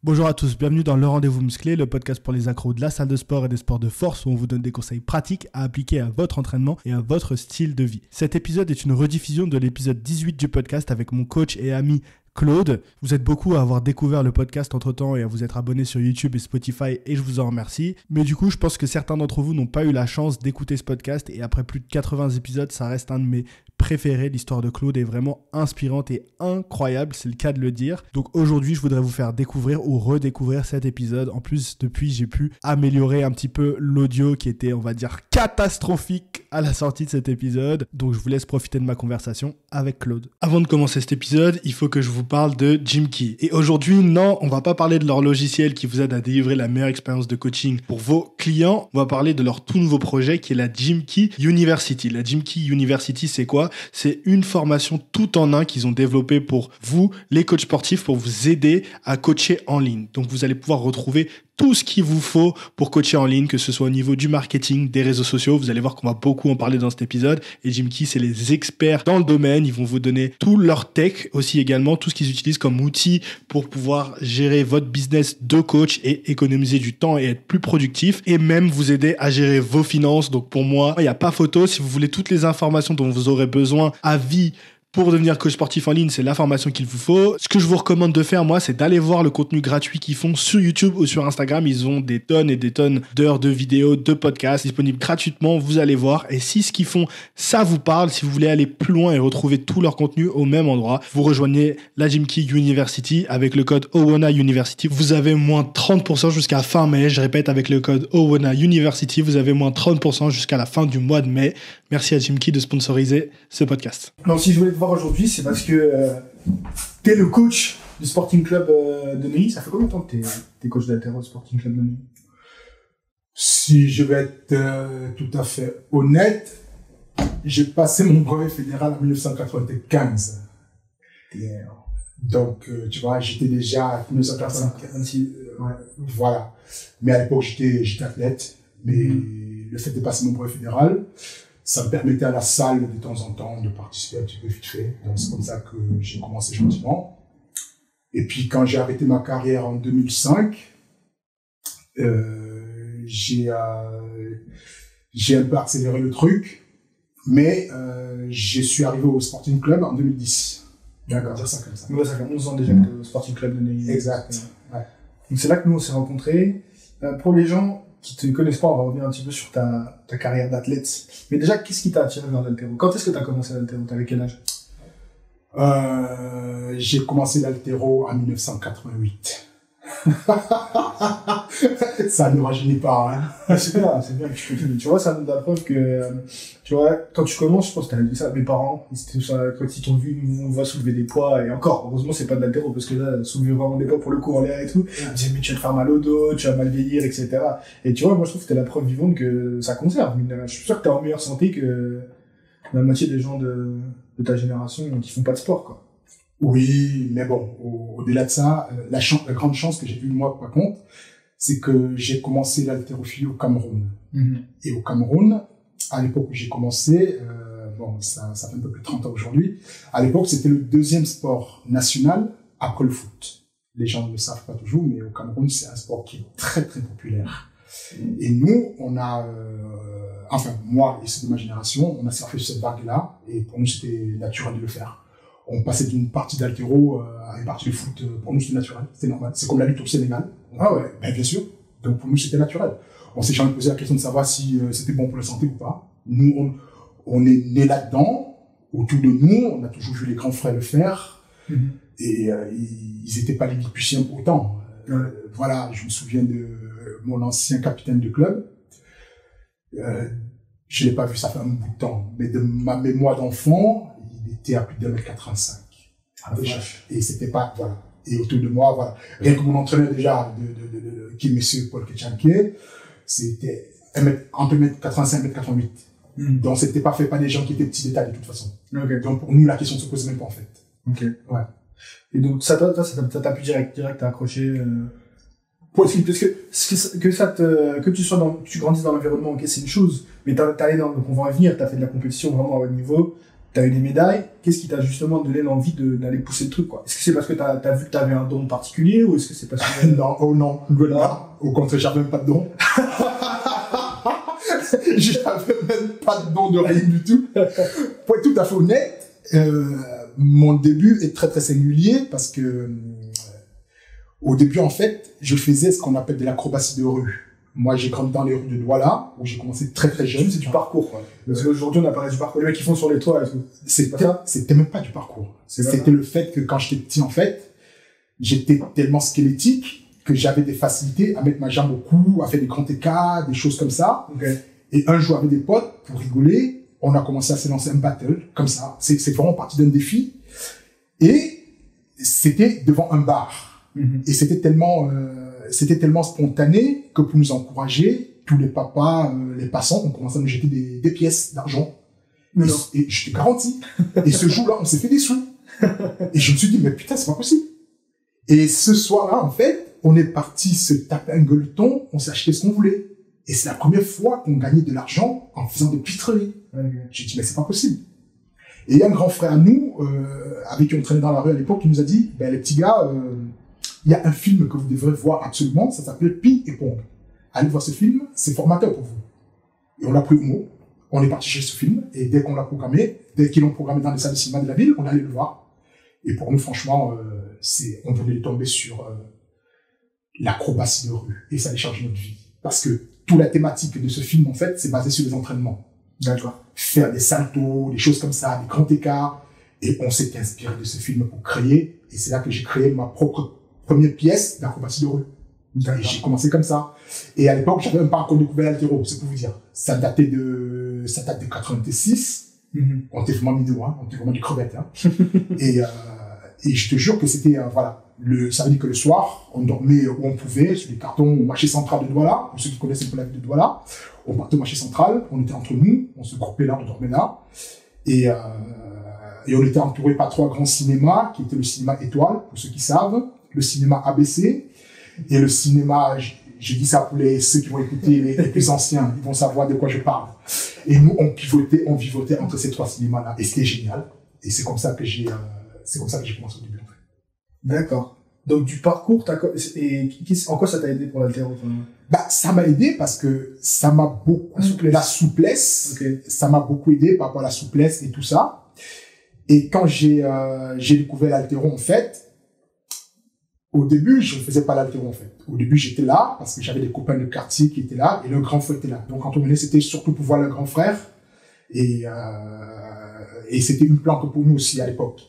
Bonjour à tous, bienvenue dans Le Rendez-vous Musclé, le podcast pour les accros de la salle de sport et des sports de force où on vous donne des conseils pratiques à appliquer à votre entraînement et à votre style de vie. Cet épisode est une rediffusion de l'épisode 18 du podcast avec mon coach et ami Claude. Vous êtes beaucoup à avoir découvert le podcast entre-temps et à vous être abonnés sur YouTube et Spotify et je vous en remercie. Mais du coup, je pense que certains d'entre vous n'ont pas eu la chance d'écouter ce podcast et après plus de 80 épisodes, ça reste un de mes préférés. L'histoire de Claude est vraiment inspirante et incroyable, c'est le cas de le dire. Donc aujourd'hui, je voudrais vous faire découvrir ou redécouvrir cet épisode. En plus, depuis, j'ai pu améliorer un petit peu l'audio qui était, on va dire, catastrophique à la sortie de cet épisode. Donc je vous laisse profiter de ma conversation avec Claude. Avant de commencer cet épisode, il faut que je vous parle de Gymkey. Et aujourd'hui, non, on va pas parler de leur logiciel qui vous aide à délivrer la meilleure expérience de coaching pour vos clients. On va parler de leur tout nouveau projet qui est la Gymkey University. La Gymkey University, c'est quoi? C'est une formation tout en un qu'ils ont développée pour vous, les coachs sportifs, pour vous aider à coacher en ligne. Donc, vous allez pouvoir retrouver tout ce qu'il vous faut pour coacher en ligne, que ce soit au niveau du marketing, des réseaux sociaux. Vous allez voir qu'on va beaucoup en parler dans cet épisode. Et Gymkey, c'est les experts dans le domaine. Ils vont vous donner tout leur tech aussi également, tout ce qu'ils utilisent comme outil pour pouvoir gérer votre business de coach et économiser du temps et être plus productif et même vous aider à gérer vos finances. Donc pour moi, il n'y a pas photo. Si vous voulez toutes les informations dont vous aurez besoin à vie pour devenir coach sportif en ligne, c'est la formation qu'il vous faut. Ce que je vous recommande de faire, moi, c'est d'aller voir le contenu gratuit qu'ils font sur YouTube ou sur Instagram. Ils ont des tonnes et des tonnes d'heures de vidéos, de podcasts disponibles gratuitement. Vous allez voir. Et si ce qu'ils font, ça vous parle, si vous voulez aller plus loin et retrouver tout leur contenu au même endroit, vous rejoignez la Gymkey University avec le code OWANA University. Vous avez moins 30% jusqu'à fin mai. Je répète, avec le code OWANA University, vous avez moins 30% jusqu'à la fin du mois de mai. Merci à Gymkey de sponsoriser ce podcast. Non, si je voulais te voir aujourd'hui, c'est parce que t'es le coach du Sporting Club de Neuilly. Ça fait combien de temps que t'es coach d'haltéro au Sporting Club de Neuilly? Si je vais être tout à fait honnête, j'ai passé mon brevet fédéral en 1995. Donc, tu vois, j'étais déjà en 1986. Voilà. Mais à l'époque, j'étais athlète. Mais le fait de passer mon brevet fédéral, ça me permettait à la salle de temps en temps de participer un petit peu vite fait. Donc c'est comme ça que j'ai commencé gentiment. Et puis quand j'ai arrêté ma carrière en 2005, j'ai un peu accéléré le truc, mais je suis arrivé au Sporting Club en 2010. D'accord. On va dire ça comme ça. Ouais, ça fait 11 ans déjà que t'es au Sporting Club de Neuilly. Exact. Ouais. Donc c'est là que nous on s'est rencontrés. Pour les gens qui te connaissent pas, on va revenir un petit peu sur ta carrière d'athlète. Mais déjà, qu'est-ce qui t'a attiré vers l'haltéro? Quand est-ce que t'as commencé l'haltéro? T'avais quel âge? J'ai commencé l'haltéro en 1988. Ça ne rajeunit pas, hein. C'est bien que tu continues. Tu vois, ça nous donne la preuve que, tu vois, quand tu commences, je pense que t'avais dit ça à mes parents, quand ils t'ont vu, on va soulever des poids, et encore, heureusement, c'est pas de l'haltéro, parce que là, soulever vraiment des poids pour le coup en l'air et tout, ils disaient, mais tu vas te faire mal au dos, tu vas mal vieillir, etc. Et tu vois, moi, je trouve que t'es la preuve vivante que ça conserve. Je suis sûr que t'es en meilleure santé que la moitié des gens de ta génération qui font pas de sport, quoi. Oui, mais bon, au-delà de ça, la grande chance que j'ai eue, moi, par contre, c'est que j'ai commencé l'haltérophilie au Cameroun. Et au Cameroun, à l'époque où j'ai commencé, ça fait un peu plus de 30 ans aujourd'hui, à l'époque, c'était le deuxième sport national après le foot. Les gens ne le savent pas toujours, mais au Cameroun, c'est un sport qui est très, très populaire. Et nous, on a, moi et ceux de ma génération, on a surfé sur cette vague-là, et pour nous, c'était naturel de le faire. On passait d'une partie d'haltéro à une partie de foot. Pour nous, c'était naturel. C'était normal. C'est comme la lutte au Sénégal. Ah ouais? Ben, bien sûr. Donc, pour nous, c'était naturel. On s'est jamais posé la question de savoir si c'était bon pour la santé ou pas. Nous, on est nés là-dedans. Autour de nous, on a toujours vu les grands frères le faire. Et ils étaient pas les Lilliputiens pour autant. Voilà, je me souviens de mon ancien capitaine de club. Je l'ai pas vu, ça fait un bout de temps. Mais de ma mémoire d'enfant, il était à plus de 1m85. Et c'était pas, voilà. Et autour de moi, voilà. Rien que mon entraîneur déjà, qui est monsieur Paul Ketchanké, c'était entre 1m85 et 1m88. Donc c'était pas fait par des gens qui étaient petits détails de toute façon. Okay. Donc pour nous, la question se pose même pas en fait. Ok. Ouais. Et donc ça t'a pu direct à accrocher parce que tu grandisses dans l'environnement, ok, c'est une chose, mais donc on va en venir, t'as fait de la compétition vraiment à haut niveau, t'as eu des médailles. Qu'est-ce qui t'a justement donné l'envie d'aller pousser le truc, quoi? Est-ce que c'est parce que t'as vu que t'avais un don particulier ou est-ce que c'est parce que... Non, oh non, au contraire, j'avais même pas de don. J'avais même pas de don de rien du tout. Pour être tout à fait honnête, mon début est très très singulier parce que au début, en fait, je faisais ce qu'on appelle de l'acrobatie de rue. Moi, j'ai grandi dans les rues de Douala, où j'ai commencé très très jeune. C'est du parcours, quoi. Parce qu'aujourd'hui, on a parlé du parcours. Les mecs qui font sur les toits et tout. C'était même pas du parcours. C'était le fait que quand j'étais petit, en fait, j'étais tellement squelettique que j'avais des facilités à mettre ma jambe au cou, à faire des grands écarts, des choses comme ça. Okay. Et un jour, avec des potes, pour rigoler, on a commencé à se lancer un battle, comme ça. C'est vraiment parti d'un défi. Et c'était devant un bar. Et c'était tellement spontané que pour nous encourager, tous les papas, les passants ont commencé à nous jeter des pièces d'argent. Et je te garantis. Et ce jour-là, on s'est fait des sous. Et je me suis dit, mais putain, c'est pas possible. Et ce soir-là, en fait, on est parti se taper un gueuleton, on s'est acheté ce qu'on voulait. Et c'est la première fois qu'on gagnait de l'argent en faisant des pitreries. J'ai dit, mais c'est pas possible. Et il y a un grand frère à nous, avec qui on traînait dans la rue à l'époque, qui nous a dit, ben, les petits gars, il y a un film que vous devrez voir absolument, ça s'appelle Ping et Pong. Allez voir ce film, c'est formateur pour vous. Et on l'a pris au mot, on est parti chez ce film, et dès qu'on l'a programmé, dès qu'ils l'ont programmé dans les salles de cinéma de la ville, on allait le voir. Et pour nous, franchement, on venait de tomber sur l'acrobatie de rue, et ça allait changer notre vie. Parce que toute la thématique de ce film, en fait, c'est basé sur les entraînements. D'accord. Faire des saltos, des choses comme ça, des grands écarts, et on s'est inspiré de ce film pour créer, et c'est là que j'ai créé ma propre première pièce d'acrobatie de rue. Et j'ai commencé comme ça. Et à l'époque, j'avais même pas encore découvert l'haltéro, c'est pour vous dire. Ça date de 86. On était vraiment minous, hein. On était vraiment des crevettes, hein. et je te jure que c'était, voilà. Ça veut dire que le soir, on dormait où on pouvait, sur les cartons au marché central de Douala. Pour ceux qui connaissent un peu la ville de Douala, on partait au marché central, on était entre nous, on se groupait là, on dormait là. Et on était entouré par 3 grands cinémas, qui étaient le cinéma Étoile, pour ceux qui savent, le cinéma ABC, et le cinéma, j'ai dit ça pour ceux qui vont écouter les plus anciens, ils vont savoir de quoi je parle. Et nous, on vivotait entre ces 3 cinémas-là, et c'était génial. Et c'est comme ça que j'ai commencé au début. D'accord. Donc, du parcours, en quoi ça t'a aidé pour l'haltéro? Bah, ça m'a aidé parce que ça m'a beaucoup, la souplesse, okay. Ça m'a beaucoup aidé par rapport à la souplesse et tout ça. Et quand j'ai découvert l'haltéro, en fait, au début, je ne faisais pas l'haltéro, en fait. Au début, j'étais là parce que j'avais des copains de quartier qui étaient là et le grand frère était là. Donc, quand on venait, c'était surtout pour voir le grand frère et c'était une planque pour nous aussi à l'époque.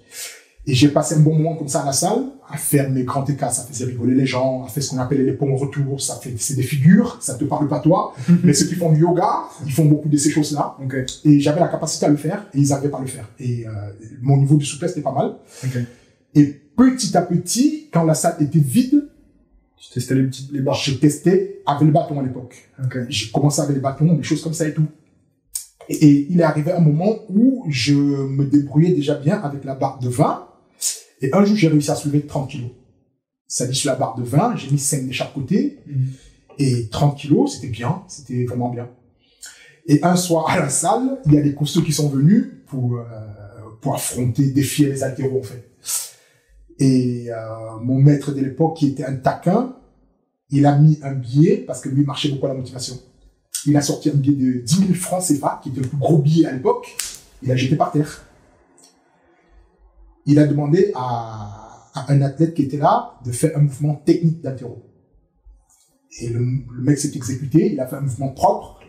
Et j'ai passé un bon moment comme ça à la salle, à faire mes grands écarts, ça faisait rigoler les gens, à faire ce qu'on appelait les ponts retour, c'est des figures, ça te parle pas toi, mais ceux qui font du yoga, ils font beaucoup de ces choses-là. Okay. Et j'avais la capacité à le faire, et ils n'avaient pas à le faire. Et mon niveau de souplesse était pas mal. Okay. Et petit à petit, quand la salle était vide, tu testais les barres. Je testais avec le bâton à l'époque. Okay. J'ai commencé avec les bâtons, des choses comme ça et tout. Et il est arrivé un moment où je me débrouillais déjà bien avec la barre de 20. Et un jour, j'ai réussi à soulever 30 kilos. Ça dit sur la barre de 20, j'ai mis 5 de chaque côté. Et 30 kilos, c'était bien, c'était vraiment bien. Et un soir à la salle, il y a des costauds qui sont venus pour affronter, défier les haltéros, en fait. Et mon maître de l'époque, qui était un taquin, il a mis un billet, parce que lui marchait beaucoup à la motivation. Il a sorti un billet de 10 000 francs CFA, qui était le plus gros billet à l'époque. Il l'a jeté par terre. Il a demandé à un athlète qui était là de faire un mouvement technique d'haltéro. Et le mec s'est exécuté, il a fait un mouvement propre.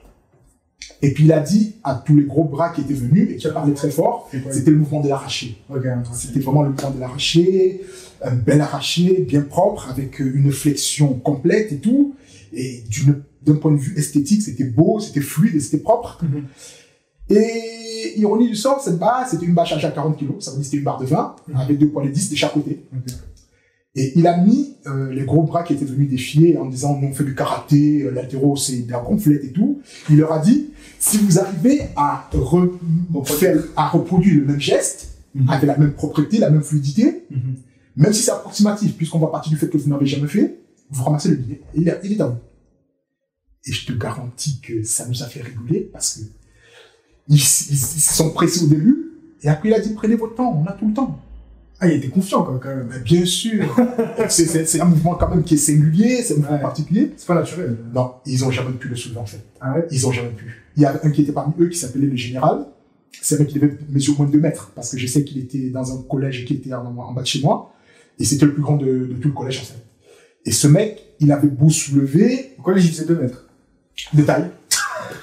Et puis il a dit à tous les gros bras qui étaient venus et qui parlaient très fort, c'était le mouvement de l'arraché. Okay, c'était vraiment le mouvement de l'arraché, un bel arraché, bien propre, avec une flexion complète et tout. Et d'un point de vue esthétique, c'était beau, c'était fluide et c'était propre. Et ironie du sort, cette barre, c'était une barre chargée à 40 kg, ça veut dire c'était une barre de 20, avec 2 poids de 10 de chaque côté. Et il a mis les gros bras qui étaient venus défier en disant, nous on fait du karaté, l'haltéro c'est de la gonflette et tout. Il leur a dit, si vous arrivez à reproduire le même geste, avec la même propreté, la même fluidité, même si c'est approximatif, puisqu'on va partir du fait que vous n'avez jamais fait, vous ramassez le billet, et il est à vous. Et je te garantis que ça nous a fait rigoler, parce que ils se sont pressés au début, Et après, il a dit, prenez votre temps, on a tout le temps. Ah, il était confiant, quoi, quand même. Mais bien sûr. c'est un mouvement quand même qui est singulier, c'est un mouvement particulier. C'est pas naturel. Non, ils ont jamais pu le soulever, en fait. Ah ouais? Ils ont jamais pu. Il y avait un qui était parmi eux qui s'appelait le général. C'est un mec qui devait mesurer moins de 2 mètres. Parce que je sais qu'il était dans un collège qui était en bas de chez moi. Et c'était le plus grand de tout le collège, en fait. Et ce mec, il avait beau soulever. Pourquoi les faisait 2 mètres? De taille.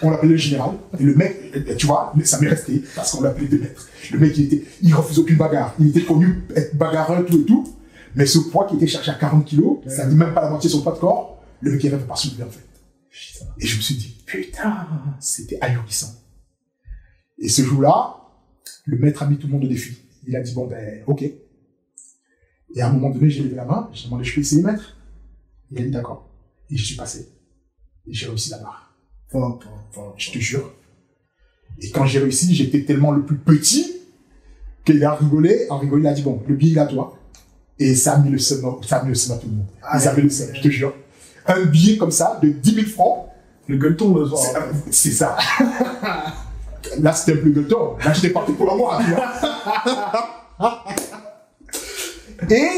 On l'appelait le général. Et le mec, tu vois, ça m'est resté parce qu'on l'appelait 2 mètres. Le mec, il refusait aucune bagarre. Il était connu être bagarreur, tout et tout. Mais ce poids qui était cherché à 40 kilos, ça dit même pas la moitié de son poids de corps, le mec, il n'avait pas soulevé, en fait. Et je me suis dit, putain, c'était ahurissant. Et ce jour-là, le maître a mis tout le monde au défi. Il a dit, bon, ben, ok. Et à un moment donné, j'ai levé la main, j'ai demandé, je peux essayer, maître? Il a dit, d'accord. Et je suis passé. Et j'ai réussi la barre. Je te jure. Et quand j'ai réussi, j'étais tellement le plus petit qu'il a rigolé. En rigolant, il a dit, bon, le billet, il est à toi. Et ça a mis le seum à tout le monde. Ça a mis le seum, je te jure. Un billet comme ça, de 10 000 francs. Le gueuleton, le soir. C'est ça. Là, c'était un peu le gueuleton. Là, j'étais parti pour la moi. Et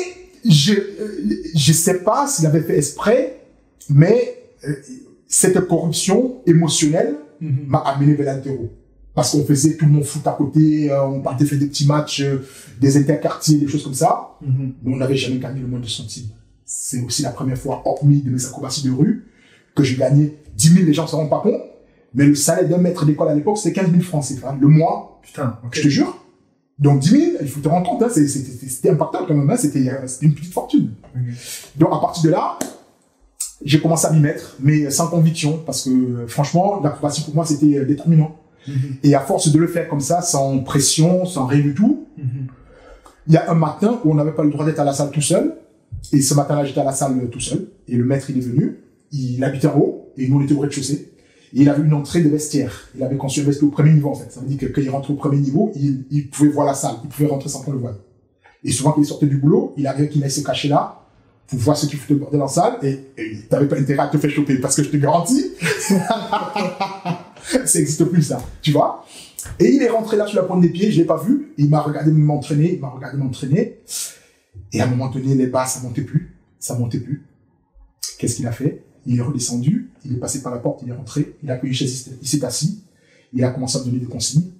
je sais pas s'il avait fait exprès, mais cette corruption émotionnelle m'a amené vers l'interro. Parce qu'on faisait tout le monde foot à côté, on partait faire des petits matchs, des interquartiers, des choses comme ça. Mais on n'avait jamais gagné le moins de centimes. C'est aussi la première fois, hormis de mes acrobaties de rue, que j'ai gagné 10 000, les gens ne s'en rendent pas compte. Mais le salaire d'un maître d'école à l'époque, c'était 15 000 francs CFA. Le mois. Putain, okay. Je te jure. Donc 10 000, il faut te rendre compte, hein, c'était impactant quand même, hein, c'était une petite fortune. Donc à partir de là, j'ai commencé à m'y mettre, mais sans conviction, parce que franchement, l'acrobatie pour moi, c'était déterminant. Et à force de le faire comme ça, sans pression, sans rien du tout, il y a un matin où on n'avait pas le droit d'être à la salle tout seul, et ce matin-là, j'étais à la salle tout seul, et le maître, il est venu, il habitait en haut, et nous, on était au rez-de-chaussée, et il avait une entrée de vestiaire. Il avait conçu un vestiaire au premier niveau, en fait. Ça veut dire que quand il rentrait au premier niveau, il pouvait voir la salle, il pouvait rentrer sans qu'on le voie. Et souvent, quand il sortait du boulot, il arrivait qu'il allait se cacher là, pour voir ce qu'il foutait le bordel en salle, et t'avais pas intérêt à te faire choper, parce que je te garantis, ça n'existe plus, ça, tu vois. Et il est rentré là sur la pointe des pieds, je l'ai pas vu, il m'a regardé m'entraîner, et à un moment donné, les bas, ça montait plus. Qu'est-ce qu'il a fait? Il est redescendu, il est passé par la porte, il est rentré, il a pris une chaise, il s'est assis, il a commencé à me donner des consignes,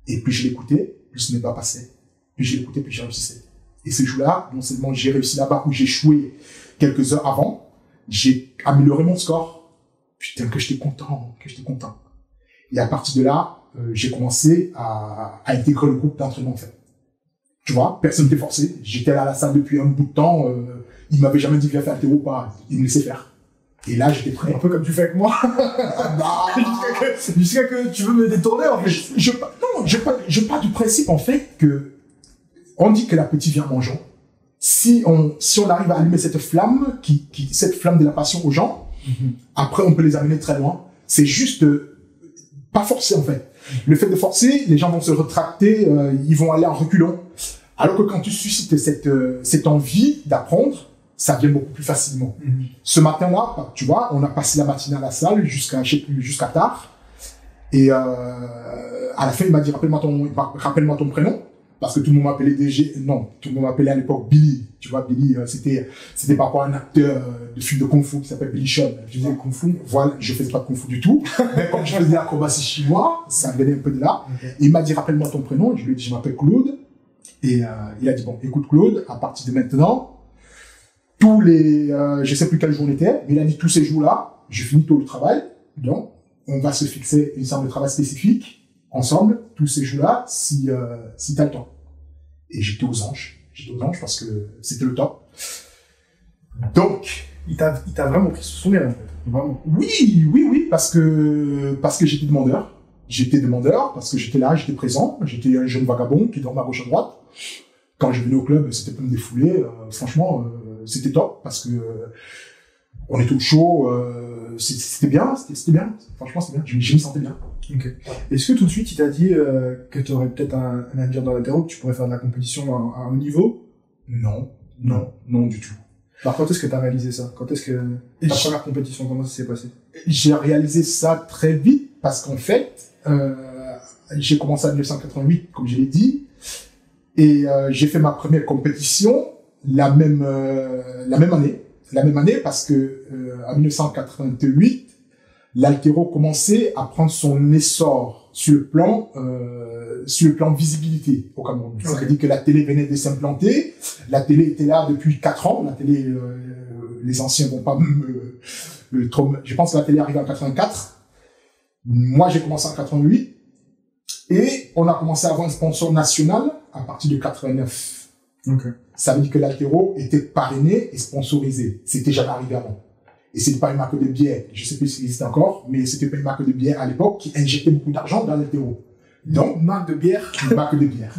et plus je l'écoutais, plus mes bas passaient. Plus je l'écoutais, plus j'ai réussi. Et ce jour-là, non seulement j'ai réussi là-bas où j'ai échoué quelques heures avant, j'ai amélioré mon score. Putain, que j'étais content. Et à partir de là, j'ai commencé à intégrer le groupe d'entraînement, en fait. Tu vois, personne n'était forcé. J'étais là à la salle depuis un bout de temps. Il m'avait jamais dit viens faire terreau ou pas. Il me laissait faire. Et là, j'étais prêt. Un peu comme tu fais avec moi. Jusqu'à que tu veux me détourner, en fait. Je pars du principe, en fait, que on dit que l'appétit vient en mangeant. Si on arrive à allumer cette flamme, cette flamme de la passion aux gens, après, on peut les amener très loin. C'est juste, pas forcer, en fait. Le fait de forcer, les gens vont se rétracter, ils vont aller en reculant. Alors que quand tu suscites cette envie d'apprendre, ça vient beaucoup plus facilement. Ce matin-là, tu vois, on a passé la matinée à la salle jusqu'à tard. Et à la fin, il m'a dit rappelle-moi ton prénom, parce que tout le monde m'appelait tout le monde m'appelait à l'époque Billy. Tu vois, Billy, c'était par rapport à un acteur de film de kung-fu qui s'appelle Billy Sean. Je faisais kung-fu, voilà, je faisais pas de kung-fu du tout. Mais comme je faisais l'acrobatie chinois, ça venait un peu de là. Okay. Et il m'a dit rappelle-moi ton prénom. Je lui ai dit je m'appelle Claude. Et il a dit bon, écoute Claude, à partir de maintenant, tous les, je sais plus quel jour on était, mais il a dit tous ces jours-là, je finis tôt le travail, donc on va se fixer une séance de travail spécifique ensemble tous ces jours-là si t'as le temps. Et j'étais aux anges parce que c'était le top. Donc il t'a vraiment pris sous son aile, en fait. Vraiment. Oui, parce que j'étais demandeur. Parce que j'étais là, j'étais présent, j'étais un jeune vagabond qui dormait à gauche à droite. Quand je venais au club, c'était pas me défouler. Franchement, c'était top parce que on était au chaud. C'était bien. Franchement, c'était bien. Je me sentais bien. Okay. Est-ce que tout de suite, il t'a dit que tu aurais peut-être un avenir dans l'interro, que tu pourrais faire de la compétition à un haut niveau? Non, du tout. Alors, quand est-ce que tu as réalisé ça? Quand est-ce que ta première compétition, comment ça s'est passé? J'ai réalisé ça très vite parce qu'en fait, j'ai commencé en 1988, comme je l'ai dit, et j'ai fait ma première compétition la même année parce que en 1988, l'haltéro commençait à prendre son essor sur le plan visibilité au Cameroun. Ça veut dire que la télé venait de s'implanter. La télé était là depuis 4 ans. La télé, les anciens vont pas trop. Je pense que la télé arrive en 84. Moi, j'ai commencé en 88 et on a commencé à avoir un sponsor national à partir de 89. Okay. Ça veut dire que l'haltéro était parrainé et sponsorisé. C'était jamais arrivé avant. Et c'était pas une marque de bière, je sais plus s'il existe encore, mais c'était pas une marque de bière à l'époque qui injectait beaucoup d'argent dans l'haltéro. Donc, une marque de bière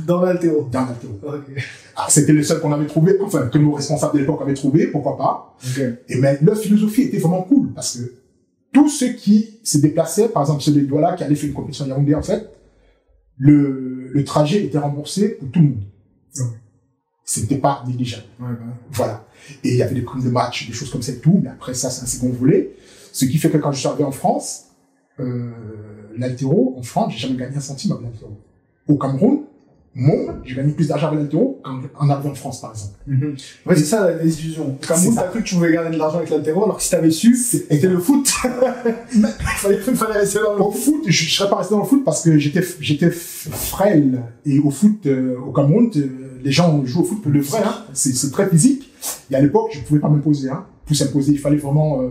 dans l'haltéro. Dans l'haltéro. Okay. C'était le seul qu'on avait trouvé, enfin, que nos responsables de l'époque avaient trouvé, pourquoi pas. Okay. Et mais leur philosophie était vraiment cool, parce que tous ceux qui se déplaçaient, par exemple, ceux de Douala qui allaient faire une compétition à Yaoundé, en fait, le trajet était remboursé pour tout le monde. Okay. C'était pas négligeable. Ouais. Voilà. Et il y avait des primes de match, des choses comme ça et tout, mais après ça, c'est un second volet. Ce qui fait que quand je suis arrivé en France, l'haltéro, en France, j'ai jamais gagné un centime avec l'haltéro. Au Cameroun, j'ai gagné plus d'argent avec l'haltéro qu'en arrivant en France, par exemple. Ouais, c'est ça la désillusion. Au Cameroun, t'as cru que tu pouvais gagner de l'argent avec l'haltéro, alors que si t'avais su, c'était le foot. Il fallait rester dans le foot. Je serais pas resté dans le foot parce que j'étais frêle. Et au foot, au Cameroun, les gens jouent au foot pour le vrai, hein. C'est très physique. Et à l'époque, je pouvais pas m'imposer, hein. Pour s'imposer, il fallait vraiment,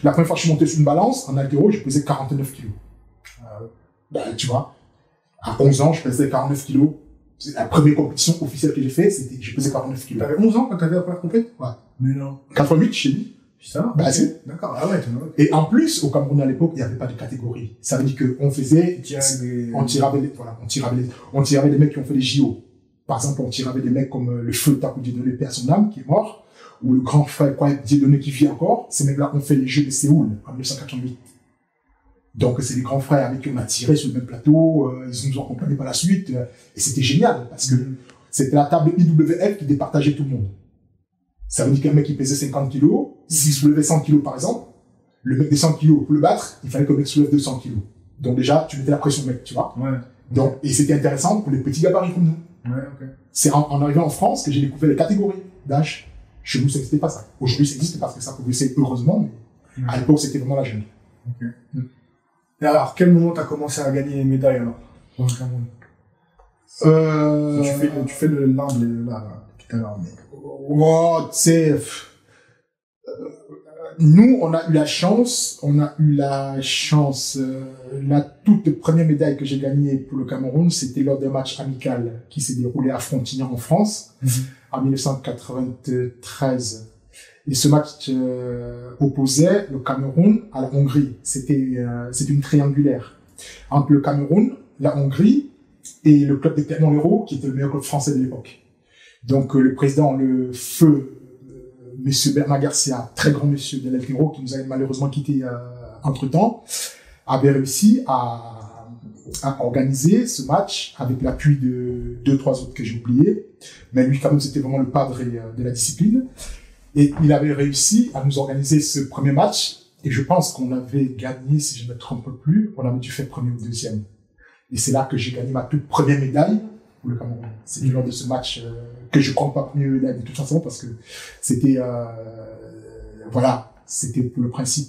la première fois que je suis monté sur une balance, en haltéro, je pesais 49 kilos. Tu vois. À 11 ans, je pesais 49 kilos. C'est la première compétition officielle que j'ai fait, je pesais 49 kilos. T'avais 11 ans quand t'avais la première compétition? Ouais. Mais non. 88, chez lui. Putain. Bah, c'est. D'accord. Ah ouais, Et en plus, au Cameroun, à l'époque, il n'y avait pas de catégorie. Ça veut dire qu'on faisait, on tirait des mecs qui ont fait les JO. Par exemple, on tirait des mecs comme le feu Takou Dieudonné, paix à son âme, qui est mort, ou le grand frère Dieudonné qui vit encore. Ces mecs-là ont fait les Jeux de Séoul en 1988. Donc, c'est les grands frères avec qui on a tiré sur le même plateau, ils nous ont accompagnés par la suite, et c'était génial, parce que c'était la table IWF qui départageait tout le monde. Ça veut dire qu'un mec qui pesait 50 kilos, s'il soulevait 100 kilos par exemple, le mec des 100 kilos, pour le battre, il fallait que le mec soulève 200 kilos. Donc déjà, tu mettais la pression au mec, tu vois. Ouais. Donc, et c'était intéressant pour les petits gabarits comme nous. Ouais, ok. C'est en arrivant en France que j'ai découvert les catégories d'âge. Chez nous, ça n'existait pas ça. Aujourd'hui, ça existe parce que ça progressait heureusement, mais à l'époque, c'était vraiment la jeune. Ok. Et alors, quel moment t'as commencé à gagner les médailles alors pour le Cameroun? Tu fais le limbe là, tout à l'heure, mais... Oh, tu sais, nous, on a eu la chance, la toute première médaille que j'ai gagnée pour le Cameroun, c'était lors d'un match amical qui s'est déroulé à Frontignan en France, en 1993. Et ce match opposait le Cameroun à la Hongrie. C'était une triangulaire entre le Cameroun, la Hongrie et le club de Clermont-Lérault, qui était le meilleur club français de l'époque. Donc le président, le feu, monsieur Bernard Garcia, très grand monsieur de l'haltéro, qui nous a malheureusement quitté entre-temps, avait réussi à organiser ce match avec l'appui de 2-3 autres que j'ai oubliés. Mais lui, quand même, c'était vraiment le padre de la discipline. Et il avait réussi à nous organiser ce premier match. Et je pense qu'on avait gagné, si je ne me trompe plus, on avait dû faire premier ou deuxième. Et c'est là que j'ai gagné ma toute première médaille pour le Cameroun. C'était lors de ce match que je ne compte pas première médaille de toute façon parce que c'était, voilà, c'était pour le principe.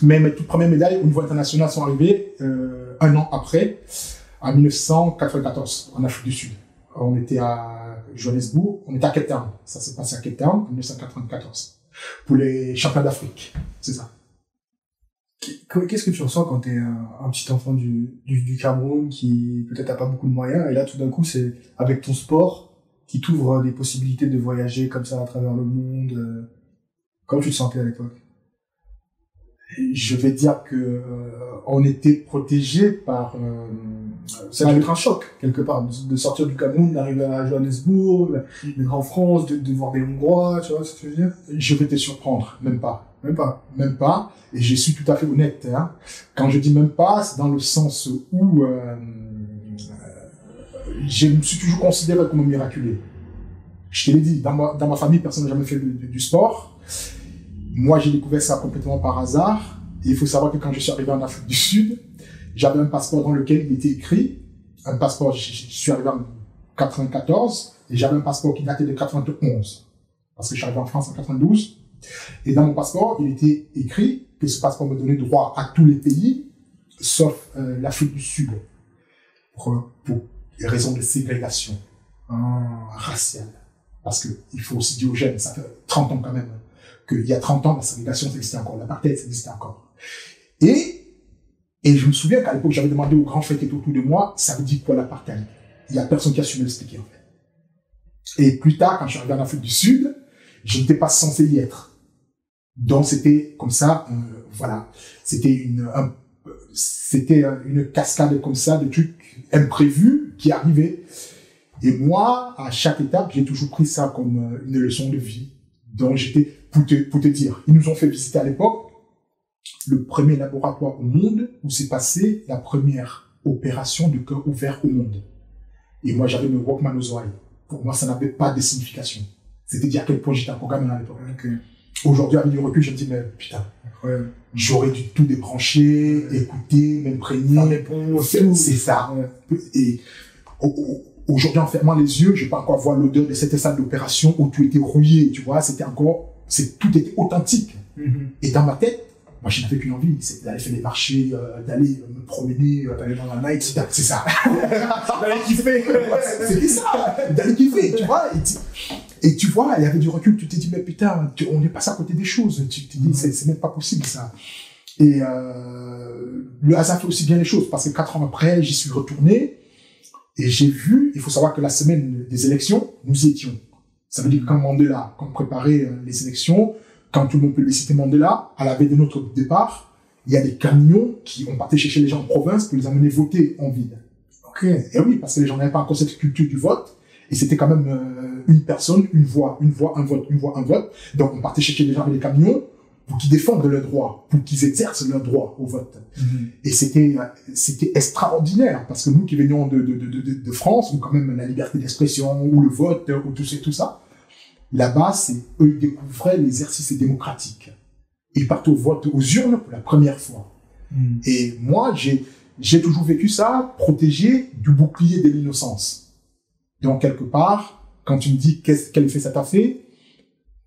Mais mes toutes premières médailles au niveau international sont arrivées un an après, en 1994, en Afrique du Sud. On était à Johannesburg, on était à Cape Town. Ça s'est passé à Cape Town en 1994. Pour les championnats d'Afrique, c'est ça. Qu'est-ce que tu ressens quand t'es un petit enfant du Cameroun qui peut-être a pas beaucoup de moyens et là tout d'un coup c'est avec ton sport qui t'ouvre des possibilités de voyager comme ça à travers le monde. Comment tu te sentais à l'époque? Je vais dire que on était protégé par ça doit être un choc quelque part de sortir du Cameroun, d'arriver à Johannesburg, d'être en France, de voir des Hongrois, tu vois ce que je veux dire? Je vais te surprendre, même pas. Même pas. Et je suis tout à fait honnête, hein. Quand je dis même pas, c'est dans le sens où je me suis toujours considéré comme un miraculé. Je te l'ai dit, dans ma famille, personne n'a jamais fait du sport. Moi, j'ai découvert ça complètement par hasard. Et il faut savoir que quand je suis arrivé en Afrique du Sud, J'avais un passeport dans lequel il était écrit, un passeport, je suis arrivé en 94, et j'avais un passeport qui datait de 91, parce que je suis arrivé en France en 92. Et dans mon passeport, il était écrit que ce passeport me donnait droit à tous les pays, sauf l'Afrique du Sud, pour des raisons de ségrégation raciale. Parce que il faut aussi dire aux jeunes, ça fait 30 ans quand même, qu'il y a 30 ans, la ségrégation, ça existait encore, l'apartheid, ça existait encore. Et je me souviens qu'à l'époque, j'avais demandé aux grands frères qui étaient autour de moi, ça veut dire quoi l'apartheid? Il y a personne qui a su me l'expliquer, en fait. Et plus tard, quand je suis arrivé en Afrique du Sud, je n'étais pas censé y être. Donc c'était comme ça, voilà, c'était une cascade comme ça de trucs imprévus qui arrivaient. Et moi, à chaque étape, j'ai toujours pris ça comme une leçon de vie. Donc j'étais, pour te dire, ils nous ont fait visiter à l'époque le premier laboratoire au monde où s'est passée la première opération de cœur ouvert au monde. Et moi, j'avais le Walkman aux oreilles. Pour moi, ça n'avait pas de signification. C'était dire à quel point j'étais encore gamin à l'époque. Okay. Aujourd'hui, avec du recul, je me dis, mais putain, j'aurais dû tout débrancher, écouter, m'imprégner. C'est ça. Ouais. Et aujourd'hui, en fermant les yeux, je peux encore voir l'odeur de cette salle d'opération où tout était rouillé, tu vois, tout était authentique. Et dans ma tête, moi, je n'avais qu'une envie, c'était d'aller faire des marchés, d'aller me promener, d'aller dans la night, c'est ça. D'aller kiffer. C'était ça, d'aller kiffer, tu vois. Et tu vois, il y avait du recul, tu t'es dit, mais putain, on est passé à côté des choses. Tu te dis, c'est même pas possible, ça. Et le hasard fait aussi bien les choses, parce que 4 ans après, j'y suis retourné, et j'ai vu, il faut savoir que la semaine des élections, nous y étions. Ça veut dire que quand Mandela, quand on préparait les élections, quand tout le monde peut citer Mandela, à la veille de notre départ, il y a des camions qui ont parti chercher les gens en province pour les amener voter en ville. Okay. Et oui, parce que les gens n'avaient pas encore cette culture du vote. Et c'était quand même une personne, une voix, un vote, une voix, un vote. Donc on partait chercher les gens avec les camions pour qu'ils défendent leurs droits, pour qu'ils exercent leur droit au vote. Et c'était extraordinaire, parce que nous qui venions de France, où quand même la liberté d'expression, ou le vote, ou tout ça, là-bas, eux, ils découvraient l'exercice démocratique. Ils partent au vote aux urnes pour la première fois. Et moi, j'ai toujours vécu ça, protégé du bouclier de l'innocence. Donc, quelque part, quand tu me dis quel effet ça t'a fait,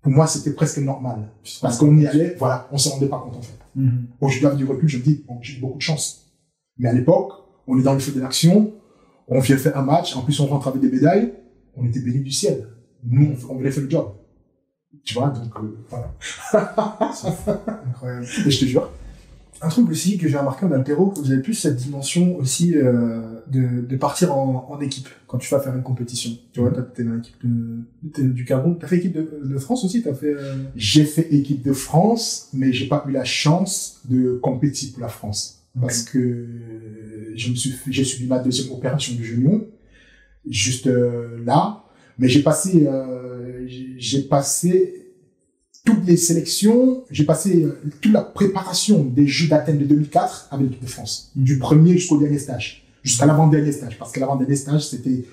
pour moi, c'était presque normal. Parce qu'on y allait, voilà, on s'en rendait pas compte, en fait. Aujourd'hui, avec du recul, je me dis, bon, j'ai eu beaucoup de chance. Mais à l'époque, on est dans le feu de l'action, on vient faire un match, en plus on rentre avec des médailles, on était bénis du ciel. Nous, on voulait faire le job. Tu vois, donc, voilà. C'est incroyable. Et je te jure. Un truc aussi que j'ai remarqué en altéro, que vous avez plus cette dimension aussi de partir en équipe quand tu vas faire une compétition. Tu vois, t'es dans l'équipe du Cameroun. T'as fait équipe de France aussi, J'ai fait équipe de France, mais j'ai pas eu la chance de compétir pour la France. Parce que j'ai subi ma deuxième opération du genou, juste là. Mais j'ai passé toutes les sélections, j'ai passé toute la préparation des Jeux d'Athènes de 2004 avec l'équipe de France. Du premier jusqu'au dernier stage. Jusqu'à l'avant-dernier stage. Parce que l'avant-dernier stage, c'était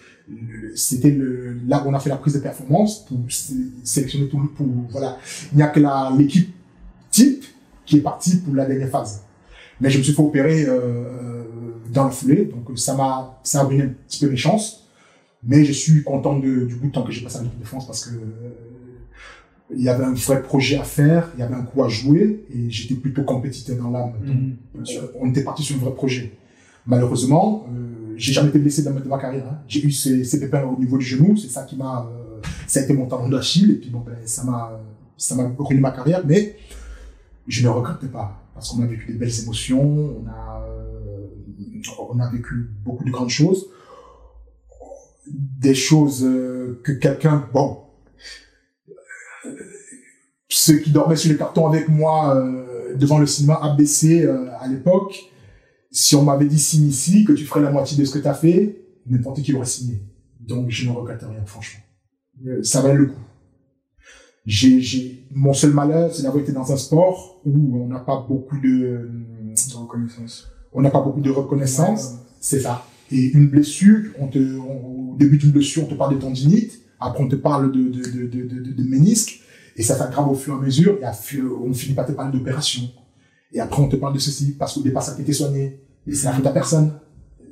là où on a fait la prise de performance pour sélectionner tout voilà. Il n'y a que l'équipe type qui est partie pour la dernière phase. Mais je me suis fait opérer, dans la foulée. Donc, ça a ruiné un petit peu mes chances. Mais je suis content du bout de temps que j'ai passé avec l'équipe de France parce que, il y avait un vrai projet à faire, il y avait un coup à jouer, et j'étais plutôt compétiteur dans l'âme. On était parti sur un vrai projet. Malheureusement, j'ai jamais été blessé dans ma carrière. Hein. J'ai eu ces pépins au niveau du genou, c'est ça qui ça a été mon talon d'Achille, et puis bon, ça m'a ruiné ma carrière, mais je ne regrette pas, parce qu'on a vécu des belles émotions, on a vécu beaucoup de grandes choses, des choses que quelqu'un, bon, ceux qui dormaient sur les cartons avec moi devant le cinéma ABC à l'époque, si on m'avait dit signe ici, que tu ferais la moitié de ce que tu as fait, n'importe qui aurait signé. Donc je ne regrette rien, franchement. Ça valait le coup. Mon seul malheur, c'est d'avoir été dans un sport où on n'a pas beaucoup de reconnaissance. On n'a pas beaucoup de reconnaissance, c'est ça. Et une blessure, au début d'une blessure, on te parle de tendinite, après on te parle de ménisque, et ça s'aggrave au fur et à mesure, et on finit par te parler d'opération. Et après on te parle de ceci, parce qu'au départ ça a été soigné. Et c'est la faute à personne.